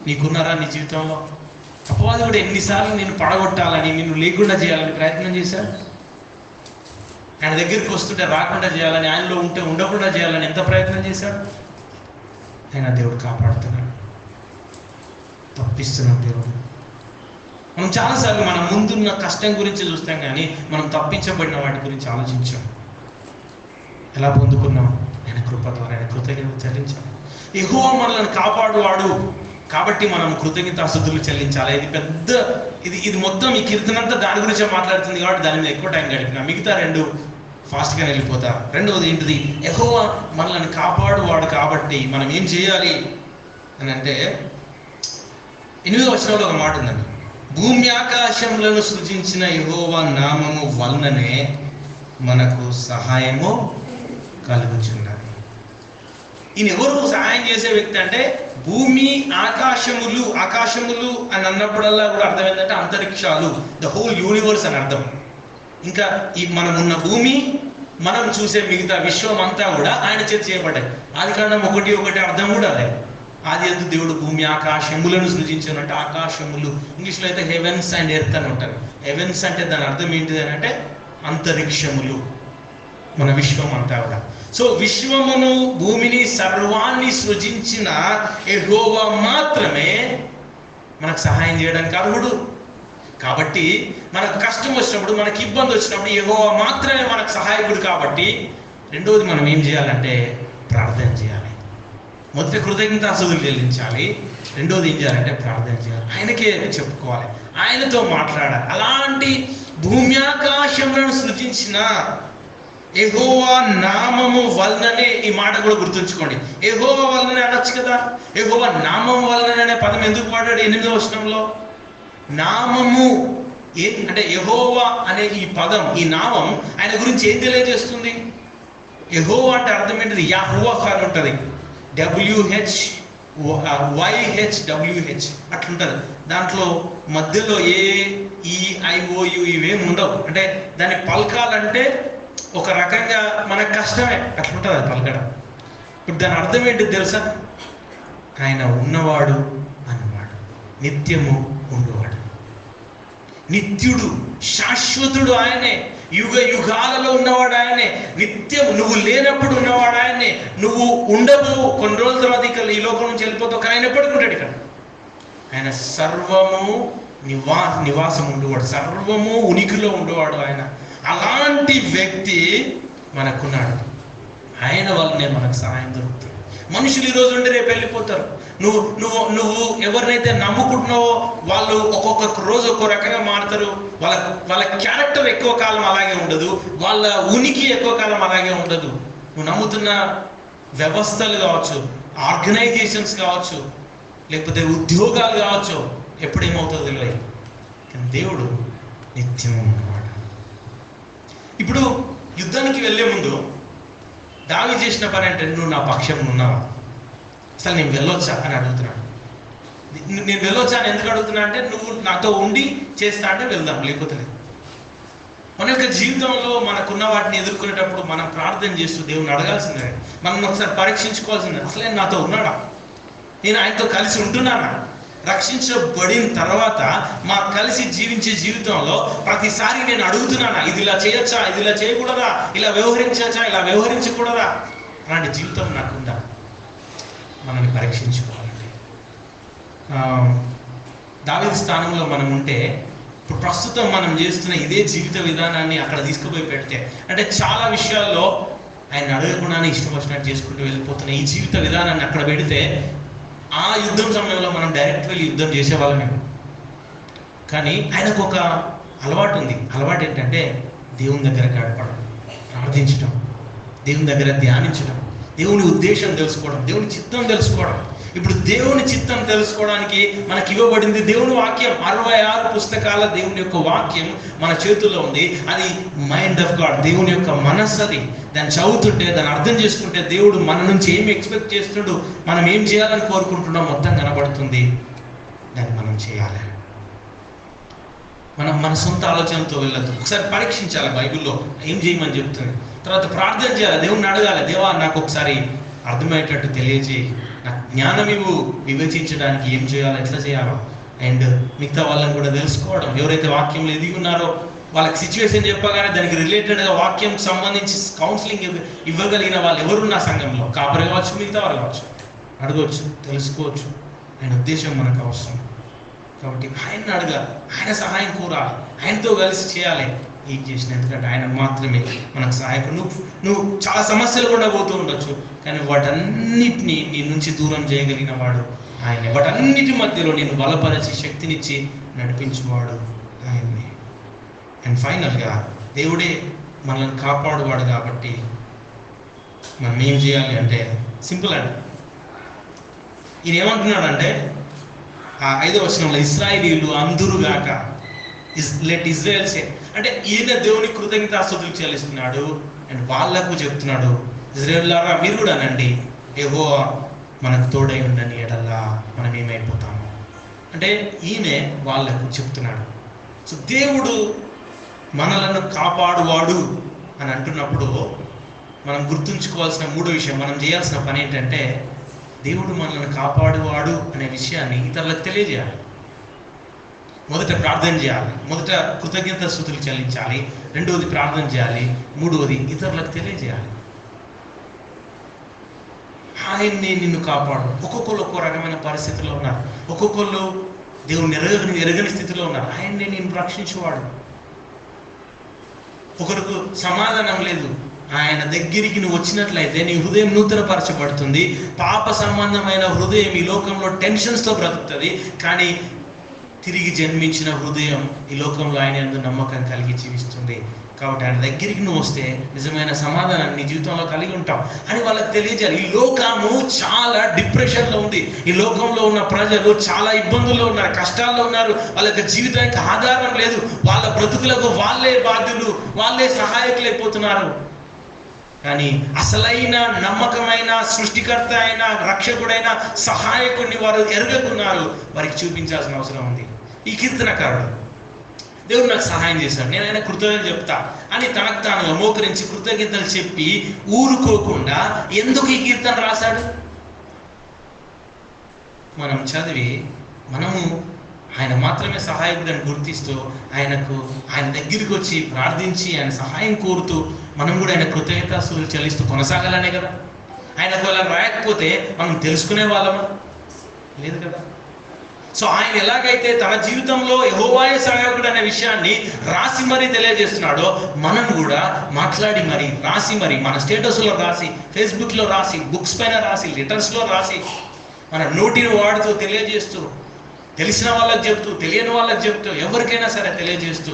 నీకున్నారా నీ జీవితంలో? అపవాది కూడా ఎన్నిసార్లు నేను పడగొట్టాలని, నిన్ను లేకుండా చేయాలని ప్రయత్నం చేశాడు. ఆయన దగ్గరికి వస్తుంటే రాకుండా చేయాలని, ఆయనలో ఉంటే ఉండకుండా చేయాలని ఎంత ప్రయత్నం చేశాడు. ఆయన దేవుడు కాపాడుతున్నాడు, తప్పిస్తున్నాడు దేవుడు. మనం చాలాసార్లు మన ముందున్న కష్టం గురించి చూస్తాం, కానీ మనం తప్పించబడిన వాటి గురించి ఆలోచించాం. ఎలా పొందుకున్నాం? ఆయన కృప ద్వారా, ఆయన కృతజ్ఞత చెల్లించాం. యెహోవా మనల్ని కాపాడువాడు కాబట్టి మనం కృతజ్ఞతాస్తుతులు చెల్లించాలి. ఇది మొత్తం ఈ కీర్తనంతా దాని గురించే మాట్లాడుతుంది కాబట్టి దాని మీద ఎక్కువ టైం గడిపిన. మిగతా రెండు ఫాస్ట్గా వెళ్ళిపోతారు. రెండవది ఏంటిది? యెహోవా మనల్ని కాపాడువాడు కాబట్టి మనం ఏం చేయాలి అని అంటే 8వ వచనంలో ఒక మాట ఉందండి, భూమి ఆకాశములను సృజించిన యెహోవా నామము వలననే మనకు సహాయము కలుగుచున్నది. ఈయన ఎవరు సహాయం చేసే వ్యక్తి అంటే, భూమి ఆకాశములు అని అన్నప్పుడల్లా కూడా అర్థం ఏంటంటే అంతరిక్షాలు, ద హోల్ యూనివర్స్ అని అర్థం. ఇంకా ఈ మనం ఉన్న భూమి, మనం చూసే మిగతా విశ్వం అంతా కూడా ఆయన చేత చేయబడ్డాయి. ఆదికాండం 1:1 అర్థం కూడా అదే. ఆది యందు దేవుడు భూమి ఆకాశములను సృజించానంటే, ఆకాశములు ఇంగ్లీష్లో అయితే హెవెన్స్ అండ్ ఎర్త్ అని ఉంటారు. హెవెన్స్ అంటే దాని అర్థం ఏంటిది అని అంటే అంతరిక్షములు, మన విశ్వం అంతా కూడా. సో విశ్వమును, భూమిని, సర్వాన్ని సృజించిన యెహోవా మాత్రమే మనకు సహాయం చేయడానికి అర్హుడు. కాబట్టి మనకు కష్టం వచ్చినప్పుడు, మనకి ఇబ్బంది వచ్చినప్పుడు యెహోవా మాత్రమే మనకు సహాయకుడు. కాబట్టి రెండవది మనం ఏం చేయాలంటే ప్రార్థన చేయాలి. మొదటి కృతజ్ఞతాస్తుతులు చెల్లించాలి, రెండవది ఏం చేయాలంటే ప్రార్థన చేయాలి, ఆయనకే చెప్పుకోవాలి, ఆయనతో మాట్లాడాలి. అలాంటి భూమి ఆకాశములను సృజించిన యెహోవా నామము వలననే, ఈ మాట కూడా గుర్తుంచుకోండి. యెహోవా వలననే అనొచ్చు కదా. యెహోవా నామము వలననే అనే పదం ఎందుకు వాడాడు 8వ వచనంలో? నామము అంటే యెహోవా అనే ఈ పదం, ఈ నామం ఆయన గురించి ఏం తెలియజేస్తుంది? యెహోవా అంటే అర్థం ఏంటిది? యహోవా అని ఉంటుంది, WHYHWH అట్లుంటుంది. దాంట్లో మధ్యలో AEIOU ఇవేమి ఉండవు. అంటే దాన్ని పలకాలంటే ఒక రకంగా మనకు కష్టమే, అట్లుంటుంది అది పలకడం. ఇప్పుడు దాని అర్థం ఏంటి తెలుసా? ఆయన ఉన్నవాడు అన్నవాడు, నిత్యము ఉండేవాడు, నిత్యుడు, శాశ్వతుడు ఆయనే, యుగ యుగాలలో ఉన్నవాడు ఆయనే, నిత్యం నువ్వు లేనప్పుడు ఉన్నవాడు ఆయనే. నువ్వు ఉండవు, కొన్ని రోజుల తర్వాత ఇక్కడ ఈ లోకం నుంచి వెళ్ళిపోతావు, కానీ ఆయన ఎప్పటికీ ఉంటాడు ఇక్కడ. ఆయన సర్వము నివాసం ఉండేవాడు, సర్వము ఉనికిలో ఉండేవాడు ఆయన. అలాంటి వ్యక్తి మనకున్నాడు, ఆయన వల్లనే మనకు సహాయం దొరుకుతుంది. మనుషులు ఈరోజు ఉండి రేపు వెళ్ళిపోతారు. నువ్వు ఎవరినైతే నమ్ముకుంటున్నావో వాళ్ళు ఒక్కొక్క రోజు ఒక్కో రకంగా మారుతారు. వాళ్ళ క్యారెక్టర్ ఎక్కువ కాలం అలాగే ఉండదు, వాళ్ళ ఉనికి ఎక్కువ కాలం అలాగే ఉండదు. నువ్వు నమ్ముతున్న వ్యవస్థలు కావచ్చు, ఆర్గనైజేషన్స్ కావచ్చు, లేకపోతే ఉద్యోగాలు కావచ్చు, ఎప్పుడేమవుతుందో తెలియదు. కానీ దేవుడు నిత్యం ఉన్నవాడు. ఇప్పుడు యుద్ధానికి వెళ్ళే ముందు దావీదు చేసిన పని అంటే, నువ్వు నా పక్షం ఉన్నావా, అసలు నేను వెళ్ళొచ్చా అని అడుగుతున్నాడు. నేను వెళ్ళొచ్చా అని ఎందుకు అడుగుతున్నా అంటే, నువ్వు నాతో ఉండి చేస్తా అంటే వెళ్దాం, లేకపోతే లేదు. మన యొక్క జీవితంలో మనకున్న వాటిని ఎదుర్కొనేటప్పుడు మనం ప్రార్థన చేస్తూ దేవుని అడగాల్సిందే, మనం ఒకసారి పరీక్షించుకోవాల్సిందే. అసలు ఆయన నాతో ఉన్నాడా, నేను ఆయనతో కలిసి ఉంటున్నానా? రక్షించబడిన తర్వాత మా కలిసి జీవించే జీవితంలో ప్రతిసారి నేను అడుగుతున్నానా, ఇది ఇలా చేయొచ్చా, ఇది ఇలా చేయకూడదా, ఇలా వ్యవహరించచ్చా, ఇలా వ్యవహరించకూడదా? అలాంటి జీవితం నాకుందా? మనల్ని పరీక్షించుకోవాలండి. దావీదు స్థానంలో మనం ఉంటే ఇప్పుడు ప్రస్తుతం మనం చేస్తున్న ఇదే జీవిత విధానాన్ని అక్కడ తీసుకుపోయి పెడితే, అంటే చాలా విషయాల్లో ఆయన అడగకుండానే ఇష్టం వచ్చినట్టు చేసుకుంటూ వెళ్ళిపోతున్న ఈ జీవిత విధానాన్ని అక్కడ పెడితే, ఆ యుద్ధం సమయంలో మనం డైరెక్ట్ వెళ్ళి యుద్ధం చేసేవాళ్ళమేమో. కానీ ఆయనకు ఒక అలవాటు ఉంది. అలవాటు ఏంటంటే దేవుని దగ్గర గడపడం, ప్రార్థించడం, దేవుని దగ్గర ధ్యానించడం, దేవుని ఉద్దేశం తెలుసుకోవడం, దేవుని చిత్తం తెలుసుకోవడం. ఇప్పుడు దేవుని చిత్తం తెలుసుకోవడానికి మనకి ఇవ్వబడింది దేవుని వాక్యం. 66 పుస్తకాల దేవుని యొక్క వాక్యం మన చేతుల్లో ఉంది. అది మైండ్ ఆఫ్ గాడ్, దేవుని యొక్క మనస్సు. అది దాన్ని చదువుతుంటే, దాన్ని అర్థం చేసుకుంటే దేవుడు మన నుంచి ఏమి ఎక్స్పెక్ట్ చేస్తున్నాడు, మనం ఏం చేయాలని కోరుకుంటున్నాం మొత్తం కనబడుతుంది. దాన్ని మనం చేయాలి. మనం మన సొంత ఆలోచనతో వెళ్ళద్దు. ఒకసారి పరీక్షించాలి బైబిల్లో ఏం చేయమని చెప్తుంది. తర్వాత ప్రార్థన చేయాలి, దేవుణ్ణి అడగాలి, దేవా నాకు ఒకసారి అర్థమయ్యేటట్టు తెలియజేయి, నాకు జ్ఞానం ఇవ్వు, వివేచించడానికి ఏం చేయాలో, ఎట్లా చేయాలో. అండ్ మిగతా వాళ్ళని కూడా తెలుసుకోవడం, ఎవరైతే వాక్యంలో ఎదిగి ఉన్నారో వాళ్ళకి సిచ్యువేషన్ చెప్పగానే దానికి రిలేటెడ్గా వాక్యం సంబంధించి కౌన్సిలింగ్ ఇవ్వగలిగిన వాళ్ళు ఎవరు నా సంఘంలో, కాపరి కావచ్చు, మిగతా వాళ్ళు కావచ్చు, అడగవచ్చు, తెలుసుకోవచ్చు. ఆయన ఉద్దేశం మనకు అవసరం. కాబట్టి ఆయన్ని అడగాలి, ఆయన సహాయం కోరాలి, ఆయనతో కలిసి చేయాలి ఏం చేసిన. ఎందుకంటే ఆయన మాత్రమే మనకు సహాయకుడు. నువ్వు చాలా సమస్యలు కూడా పోతూ ఉండొచ్చు, కానీ వాటన్నిటినీ నీ నుంచి దూరం చేయగలిగిన వాడు ఆయనే. వాటన్నిటి మధ్యలో నేను బలపరిచి శక్తినిచ్చి నడిపించేవాడు ఆయన్ని. అండ్ ఫైనల్గా దేవుడే మనల్ని కాపాడువాడు. కాబట్టి మనం ఏం చేయాలి అంటే సింపుల్ అండి. ఈయన ఏమంటున్నాడంటే ఆ 5వ వచనంలో, ఇశ్రాయేలీయులు అందురుగాక, లెట్ ఇజ్రాయెల్ సే, అంటే ఈయన దేవుని కృతజ్ఞతాస్తుతులు చెల్లిస్తున్నాడు. అండ్ వాళ్లకు చెప్తున్నాడు, ఇజ్రాయేలులారా మీరు కూడా అనండి, యెహోవా మనకు తోడై ఉండని ఎడలా మనం ఏమైపోతాము. అంటే ఈయనే వాళ్లకు చెప్తున్నాడు. సో దేవుడు మనలను కాపాడువాడు అని అంటున్నప్పుడు మనం గుర్తుంచుకోవాల్సిన 3వ విషయం, మనం చేయాల్సిన పని ఏంటంటే దేవుడు మనల్ని కాపాడువాడు అనే విషయాన్ని ఇతరులకు తెలియజేయాలి. మొదట ప్రార్థన చేయాలి, మొదట కృతజ్ఞతాస్తుతులు చెల్లించాలి, 2వది ప్రార్థన చేయాలి, 3వది ఇతరులకు తెలియజేయాలి. ఆయన్ని నిన్ను కాపాడు. ఒక్కొక్కరు ఒక్కో రకమైన పరిస్థితిలో ఉన్నారు, ఒక్కొక్కరు దేవుని ఎరగని స్థితిలో ఉన్నారు. ఆయన్ని నేను రక్షించేవాడు. ఒకరికి సమాధానం లేదు, ఆయన దగ్గరికి నువ్వు వచ్చినట్లయితే నీ హృదయం నూతనపరచబడుతుంది. పాప సంబంధమైన హృదయం ఈ లోకంలో టెన్షన్స్తో బ్రతుకుతుంది, కానీ తిరిగి జన్మించిన హృదయం ఈ లోకంలో ఆయన యందు నమ్మకం కలిగి జీవిస్తుంది. కాబట్టి ఆయన దగ్గరికి నువ్వు వస్తే నిజమైన సమాధానాన్ని నీ జీవితంలో కలిగి ఉంటావు అని వాళ్ళకి తెలియజేయాలి. ఈ లోకము చాలా డిప్రెషన్లో ఉంది, ఈ లోకంలో ఉన్న ప్రజలు చాలా ఇబ్బందుల్లో ఉన్నారు, కష్టాల్లో ఉన్నారు, వాళ్ళ యొక్క జీవితానికి ఆధారం లేదు, వాళ్ళ బ్రతుకులకు వాళ్ళే బాధ్యులు, వాళ్ళే సహాయకులైపోతున్నారు. కానీ అసలైన నమ్మకమైన సృష్టికర్త అయిన రక్షకుడైన సహాయకుడిని వారు ఎరగకున్నారు. వారికి చూపించాల్సిన అవసరం ఉంది. ఈ కీర్తనకారుడు, దేవుడు నాకు సహాయం చేశాడు, నేను ఆయన కృతజ్ఞతలు చెప్తా అని తనకు తాను మోకరించి కృతజ్ఞతలు చెప్పి ఊరుకోకుండా ఎందుకు ఈ కీర్తన రాశాడు? మనం చదివి మనము ఆయన మాత్రమే సహాయకుడని గుర్తిస్తూ ఆయన దగ్గరికి వచ్చి ప్రార్థించి ఆయన సహాయం కోరుతూ మనం కూడా ఆయన కృతజ్ఞతాస్తుతులు చెల్లిస్తూ కొనసాగాలనే కదా. ఆయనకు అలా రాయకపోతే మనం తెలుసుకునే వాళ్ళమా? లేదు కదా. సో ఆయన ఎలాగైతే తన జీవితంలో యెహోవాయే సహాయకుడు అనే విషయాన్ని రాసి మరీ తెలియజేస్తున్నాడో, మనం కూడా మాట్లాడి మరి రాసి మరి మన స్టేటస్లో రాసి, ఫేస్బుక్లో రాసి, బుక్స్ పైన రాసి, లెటర్స్లో రాసి, మన నోటిని వాడుతూ తెలియజేస్తూ, తెలిసిన వాళ్ళకి చెప్తూ, తెలియని వాళ్ళకి చెప్తూ, ఎవరికైనా సరే తెలియజేస్తూ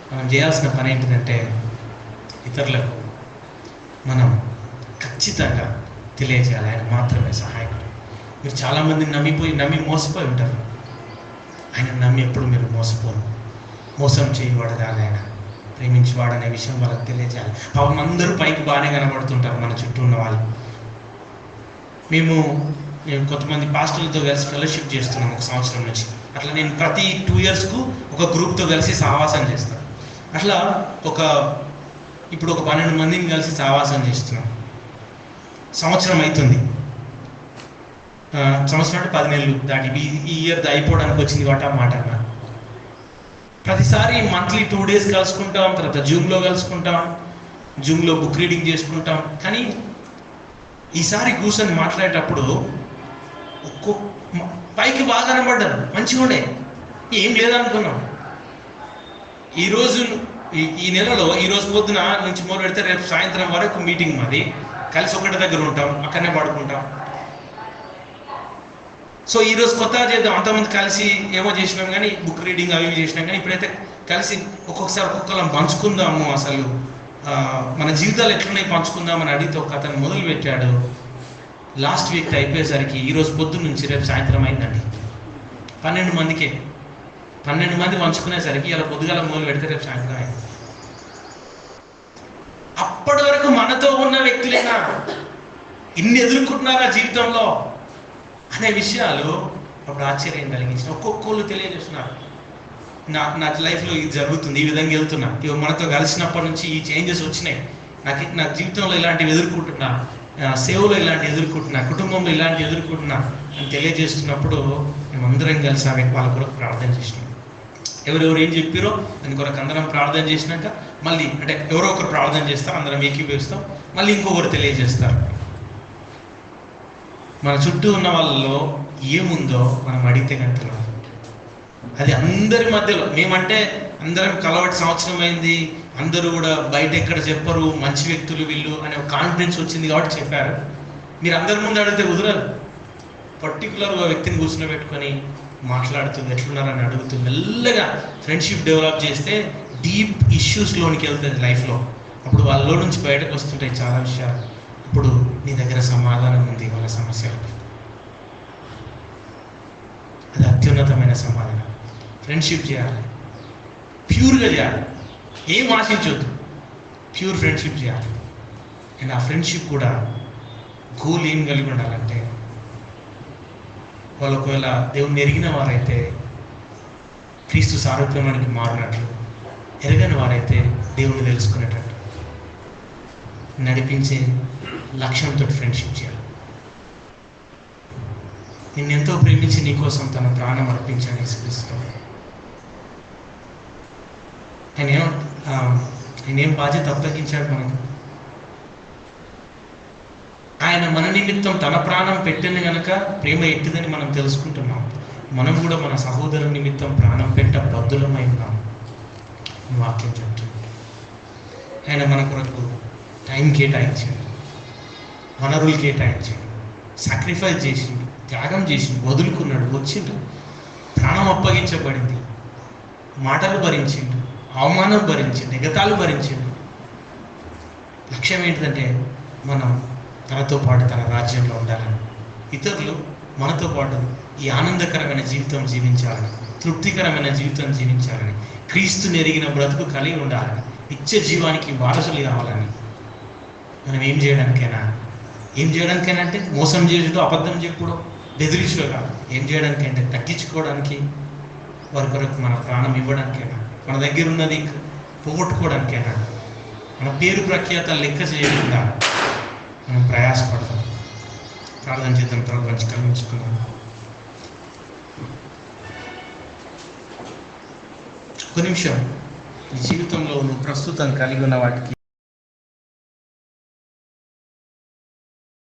మనం చేయాల్సిన పని ఏంటిదంటే ఇతరులకు మనం ఖచ్చితంగా తెలియజేయాలి ఆయన మాత్రమే సహాయకుడు. మీరు చాలామందిని నమ్మి మోసపోయి ఉంటారు. ఆయన నమ్మి ఎప్పుడు మీరు మోసపోరు. మోసం చేయవాడు కాదు, ఆయన ప్రేమించేవాడు అనే విషయం వాళ్ళకి తెలియజేయాలి. పాపం అందరూ పైకి బాగానే కనబడుతుంటారు మన చుట్టూ ఉన్న వాళ్ళు. మేము కొంతమంది పాస్టర్లతో కలిసి ఫెలోషిప్ చేస్తున్నాం 1 సంవత్సరం నుంచి. అట్లా నేను ప్రతి 2 yearsకు ఒక గ్రూప్తో కలిసి సహవాసం చేస్తాను. అట్లా ఇప్పుడు ఒక 12 మందిని కలిసి సహవాసం చేస్తున్నాం. సంవత్సరం అవుతుంది. సంవత్సరం అంటే 10 నెలలు దాటి ఈ ఇయర్ అయిపోవడానికి వచ్చింది వాట మాట. ప్రతిసారి మంత్లీ 2 days కలుసుకుంటాం, తర్వాత జూమ్లో కలుసుకుంటాం, జూమ్లో బుక్ రీడింగ్ చేసుకుంటాం. కానీ ఈసారి కూర్చొని మాట్లాడేటప్పుడు పైకి బాగా కనబడ్డారు, మంచిగా ఉండే, ఏం లేదనుకున్నాం. ఈరోజు ఈ నెలలో ఈరోజు పొద్దున నుంచి మొదలు పెడితే రేపు సాయంత్రం వరకు మీటింగ్ మాది, కలిసి ఒకటి దగ్గర ఉంటాం, అక్కడనే పడుకుంటాం. సో ఈరోజు కొత్తగా చేద్దాం, అంతమంది కలిసి ఏమో చేసినాం కానీ, బుక్ రీడింగ్ అవి చేసినాం కానీ, ఇప్పుడైతే కలిసి ఒక్కొక్కసారి ఒక్కొక్కరం పంచుకుందాము, అసలు మన జీవితాలు ఎట్లున్నాయి పంచుకుందామని అడిగితే ఒక అతను మొదలు పెట్టాడు. లాస్ట్ వీక్ అయిపోయేసరికి ఈరోజు పొద్దున్న నుంచి రేపు సాయంత్రం అయిందండి. 12 మందికే, 12 మంది పంచుకునేసరికి ఇలా పొద్దుగాల మొదలు పెడితే రేపు సాయంత్రం అయింది. అప్పటి వరకు మనతో ఉన్న వ్యక్తులైనా ఇన్ని ఎదుర్కొంటున్నారా జీవితంలో అనే విషయాలు అప్పుడు ఆశ్చర్యం కలిగించిన ఒక్కొక్కళ్ళు తెలియజేస్తున్నారు. నా లైఫ్లో ఇది జరుగుతుంది, ఈ విధంగా వెళ్తున్నా, ఇవి మనతో కలిసినప్పటి నుంచి ఈ చేంజెస్ వచ్చినాయి, నా జీవితంలో ఇలాంటివి ఎదుర్కొంటున్నా, సేవలో ఇలాంటివి ఎదుర్కొంటున్నా, కుటుంబంలో ఇలాంటివి ఎదుర్కొంటున్నా అని తెలియజేస్తున్నప్పుడు మేమందరం కలిసి వాళ్ళ కొరకు ప్రార్థన చేసినాం. ఎవరెవరు ఏం చెప్పారో దాని కొరకు అందరం ప్రార్థన చేసినాక మళ్ళీ అంటే ఎవరో ఒకరు ప్రార్థన చేస్తాం, అందరం ఏకీభవిస్తాం, మళ్ళీ ఇంకొకరు తెలియజేస్తారు. మన చుట్టూ ఉన్న వాళ్ళలో ఏముందో మనం అడిగితే కనుక అది అందరి మధ్యలో, మేమంటే అందరం కలవటి సంవత్సరం అయింది, అందరూ కూడా బయట ఎక్కడ చెప్పరు, మంచి వ్యక్తులు వీళ్ళు అనే ఒక కాన్ఫిడెన్స్ వచ్చింది కాబట్టి చెప్పారు. మీరు అందరి ముందు అడిగితే కుదరదు. పర్టికులర్గా వ్యక్తిని కూర్చోబెట్టుకొని మాట్లాడుతూ ఎట్లున్నారని అడుగుతూ మెల్లగా ఫ్రెండ్షిప్ డెవలప్ చేస్తే డీప్ ఇష్యూస్లోనికి వెళ్తుంది లైఫ్లో. అప్పుడు వాళ్ళలో నుంచి బయటకు వస్తుంటాయి చాలా విషయాలు. అప్పుడు నీ దగ్గర సమాధానం ఉంది వాళ్ళ సమస్యలకు. అది అత్యున్నతమైన సమాధానం. ఫ్రెండ్షిప్ చేయాలి, ప్యూర్గా చేయాలి, ఏం ఆశించవద్దు, ప్యూర్ ఫ్రెండ్షిప్ చేయాలి. అండ్ ఆ ఫ్రెండ్షిప్ కూడా గోల్ ఏం కలిగి ఉండాలంటే, వాళ్ళు ఒకవేళ దేవుణ్ణి ఎరిగిన వారైతే క్రీస్తు సారూప్యంలోనికి మారినట్లు, ఎరగని వారైతే దేవుణ్ణి తెలుసుకునేటట్టు నడిపించే లక్ష్యంతో ఫ్రెండ్షిప్ చేయాలి. నిన్నెంతో ప్రేమించి నీకోసం తన ప్రాణం అర్పించాను యేసుక్రీస్తు. ఆయన ఏం బాధ్యత అప్పగించాడు మనకు. ఆయన మన నిమిత్తం తన ప్రాణం పెట్టింది కనుక ప్రేమ ఎట్టిదని మనం తెలుసుకుంటున్నాం. మనం కూడా మన సహోదరు నిమిత్తం ప్రాణం పెట్ట బద్దులమై ఉన్నాం. వాక్యం చెప్తుంది. ఆయన మన కొరకు టైం కేటాయించాడు, వనరులు కేటాయించాడు, సాక్రిఫైస్ చేసిండు, త్యాగం చేసిండు, వదులుకున్నాడు, వచ్చిండు, ప్రాణం అప్పగించబడింది, మాటలు భరించిండు, అవమానం భరించిండు, ఎగతాలు భరించిండు. లక్ష్యం ఏంటిదంటే మనం తనతో పాటు తన రాజ్యంలో ఉండాలని, ఇతరులు మనతో పాటు ఈ ఆనందకరమైన జీవితం జీవించాలని, తృప్తికరమైన జీవితం జీవించాలని, క్రీస్తుని ఎరిగిన బ్రతుకు కలిగి ఉండాలని, నిత్య జీవానికి వారసులు కావాలని. మనం ఏం చేయడానికైనా అంటే మోసం చేసుడు, అబద్ధం చెప్పుడు, బెదిరించడం కాదు. ఏం చేయడానికంటే తగ్గించుకోవడానికి, వారి కొరకు మన ప్రాణం ఇవ్వడానికైనా, మన దగ్గర ఉన్నది పోగొట్టుకోవడానికైనా, మన పేరు ప్రఖ్యాతలు లెక్క చేయకుండా మనం ప్రయాసపడతాం. ప్రార్థన చేద్దాం, తర్వాత మంచి కలిగించుకుందాం. ఒక నిమిషం, ఈ జీవితంలో నువ్వు ప్రస్తుతం కలిగి ఉన్న వాటికి